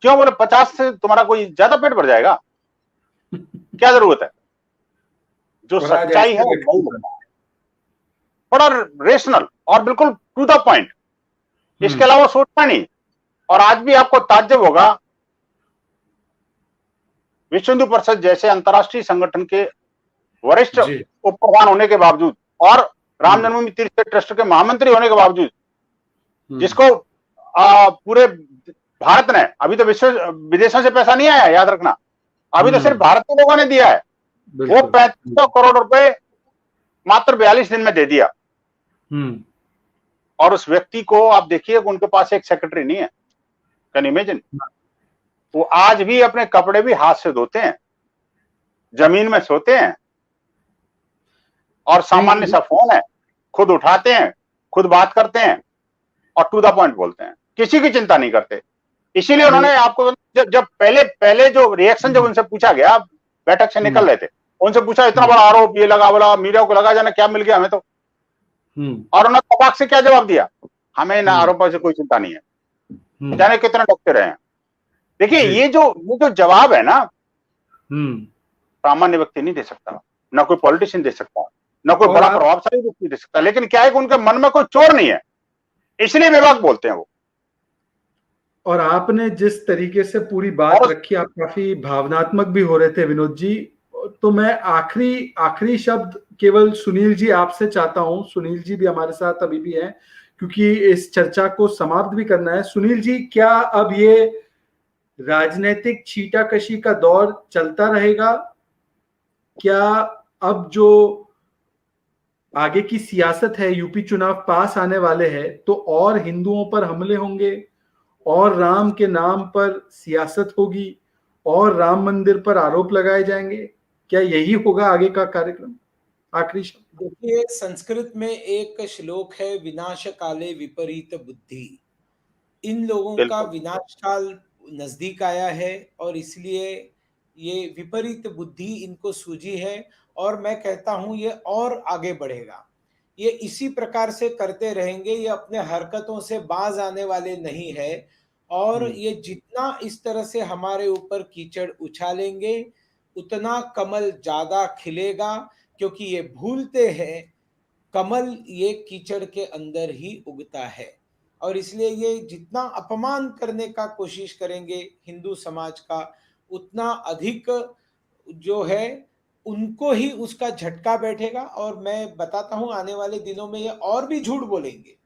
क्यों? बोले 50 से तुम्हारा कोई ज्यादा पेट भर जाएगा, क्या जरूरत है? जो सच्चाई है बड़ा रेशनल और बिल्कुल टू द पॉइंट, इसके अलावा सोचना नहीं। और आज भी आपको ताज्जुब होगा, विश्व हिंदू परिषद जैसे अंतर्राष्ट्रीय संगठन के वरिष्ठ उप प्रधान होने के बावजूद और राम जन्मभूमि तीर्थ ट्रस्ट के महामंत्री होने के बावजूद, जिसको पूरे भारत ने, अभी तो विदेशों से पैसा नहीं आया, याद रखना, अभी तो सिर्फ भारत के लोगों ने दिया है, वो 3500 करोड़ रुपए मात्र 42 दिन में दे दिया। और उस व्यक्ति को आप देखिए, उनके पास एक सेक्रेटरी नहीं है। Can imagine? वो आज भी अपने कपड़े भी हाथ से धोते हैं, जमीन में सोते हैं और सामान्य सा फोन है, खुद उठाते हैं, खुद बात करते हैं और टू द पॉइंट बोलते हैं, किसी की चिंता नहीं करते। इसीलिए उन्होंने आपको जब पहले जो रिएक्शन जब उनसे पूछा गया, बैठक से निकल रहे थे, उनसे पूछा इतना बड़ा आरोप ये लगा, बोला मीडिया को लगा जाना क्या मिल गया हमें तो। और उन्होंने तपाक से क्या जवाब दिया, हमें इन आरोपों से कोई चिंता नहीं है, जाने कितने डॉक्टर रहे हैं। देखिए ये जो जवाब है ना, सामान्य व्यक्ति नहीं दे सकता, ना कोई पॉलिटिशियन दे सकता, ना कोई बड़ा प्रभावशाली व्यक्ति दे सकता। लेकिन क्या है कि उनके मन में कोई चोर नहीं है, इसलिए बेबाक बोलते हैं वो। और आपने जिस तरीके से पूरी बात रखी, आप काफी भावनात्मक भी हो रहे थे विनोद जी। तो मैं आखिरी शब्द केवल सुनील जी आपसे चाहता हूं। सुनील जी भी हमारे साथ अभी भी हैं, क्योंकि इस चर्चा को समाप्त भी करना है। सुनील जी, क्या अब ये राजनीतिक छींटाकशी का दौर चलता रहेगा? क्या अब जो आगे की सियासत है, यूपी चुनाव पास आने वाले हैं, तो और हिंदुओं पर हमले होंगे और राम के नाम पर सियासत होगी और राम मंदिर पर आरोप लगाए जाएंगे? क्या यही होगा आगे का कार्यक्रम? आखिरी शब्द। देखिए, संस्कृत में एक श्लोक है, विनाश काले विपरीत बुद्धि। इन लोगों का विनाश काल नजदीक आया है और इसलिए ये विपरीत बुद्धि इनको सूझी है और मैं कहता हूं ये और आगे बढ़ेगा। ये इसी प्रकार से करते रहेंगे, ये अपने हरकतों से बाज आने वाले नहीं है। और ये जितना इस तरह से हमारे ऊपर कीचड़ उछालेंगे उतना कमल ज्यादा खिलेगा, क्योंकि ये भूलते हैं कमल ये कीचड़ के अंदर ही उगता है। और इसलिए ये जितना अपमान करने का कोशिश करेंगे हिंदू समाज का, उतना अधिक जो है उनको ही उसका झटका बैठेगा। और मैं बताता हूं आने वाले दिनों में ये और भी झूठ बोलेंगे।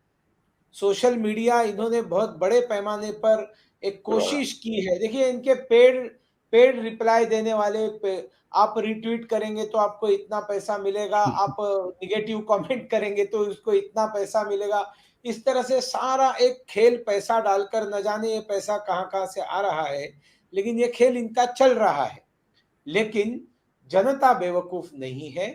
सोशल मीडिया इन्होंने बहुत बड़े पैमाने पर एक कोशिश की है। देखिए, इनके पेड रिप्लाई देने वाले आप रिट्वीट करेंगे तो आपको इतना पैसा मिलेगा, आप निगेटिव कमेंट करेंगे तो उसको इतना पैसा मिलेगा। इस तरह से सारा एक खेल पैसा डालकर, न जाने ये पैसा कहाँ कहाँ से आ रहा है, लेकिन ये खेल इनका चल रहा है। लेकिन जनता बेवकूफ नहीं है,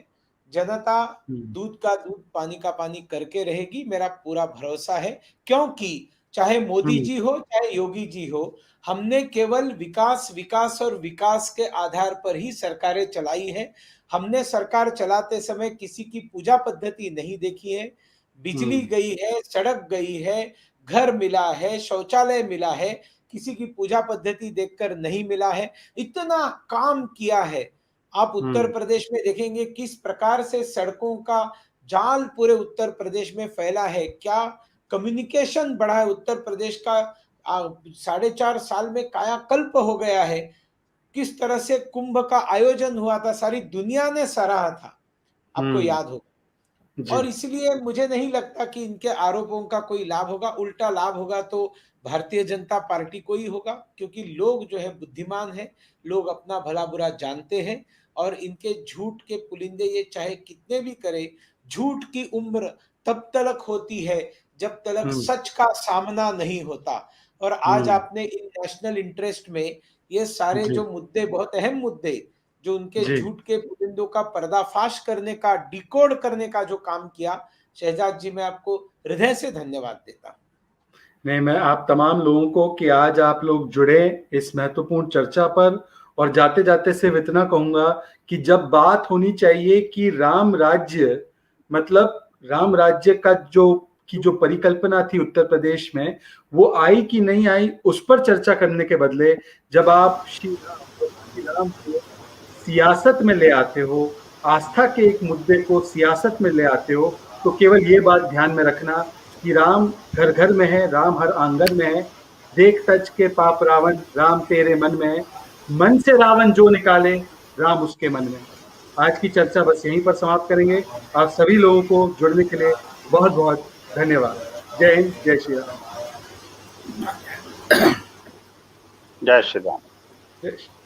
जनता दूध का दूध पानी का पानी करके रहेगी, मेरा पूरा भरोसा है। क्योंकि चाहे मोदी जी हो चाहे योगी जी हो, हमने केवल विकास विकास और विकास के आधार पर ही सरकारें चलाई है। हमने सरकार चलाते समय किसी की पूजा पद्धति नहीं देखी है। बिजली गई है, सड़क गई है, घर मिला है, शौचालय मिला है, किसी की पूजा पद्धति देखकर नहीं मिला है। इतना काम किया है। आप उत्तर प्रदेश में देखेंगे किस प्रकार से सड़कों का जाल पूरे उत्तर प्रदेश में फैला है, क्या कम्युनिकेशन बढ़ा है। उत्तर प्रदेश का 4.5 साल में कायाकल्प हो गया है। किस तरह से कुंभ का आयोजन हुआ था, सारी दुनिया ने सराहा था, आपको याद होगा। और इसलिए मुझे नहीं लगता कि इनके आरोपों का कोई लाभ होगा। उल्टा लाभ होगा तो भारतीय जनता पार्टी को ही होगा, क्योंकि लोग जो है बुद्धिमान है, लोग अपना भला बुरा जानते हैं और इनके झूठ के पुलिंदे ये चाहे कितने भी करे, झूठ की उम्र तब तक होती है जब तक सच का सामना नहीं होता। और आज आपने इन नेशनल इंटरेस्ट में ये सारे जो मुद्दे, बहुत अहम मुद्दे, जो उनके झूठ के पुलिंदों का पर्दाफाश करने का, डिकोड करने का जो काम किया, शहजाद जी मैं आपको हृदय से धन्यवाद देता हूं। नहीं, मैं आप तमाम लोगों को कि आज आप लोग जुड़े इस महत्वपूर्ण चर्चा पर, और जाते जाते सिर्फ इतना कहूंगा कि जब बात होनी चाहिए कि राम राज्य, मतलब राम राज्य का जो परिकल्पना थी उत्तर प्रदेश में, वो आई कि नहीं आई, उस पर चर्चा करने के बदले जब आप श्री राम को सियासत में ले आते हो, आस्था के एक मुद्दे को सियासत में ले आते हो, तो केवल ये बात ध्यान में रखना कि राम घर घर में है, राम हर आंगन में है। देख तज के पाप रावण, राम तेरे मन में है। मन से रावण जो निकाले, राम उसके मन में। आज की चर्चा बस यहीं पर समाप्त करेंगे। आप सभी लोगों को जुड़ने के लिए बहुत बहुत धन्यवाद। जय हिंद, जय श्री राम। जय श्री राम। जय श्री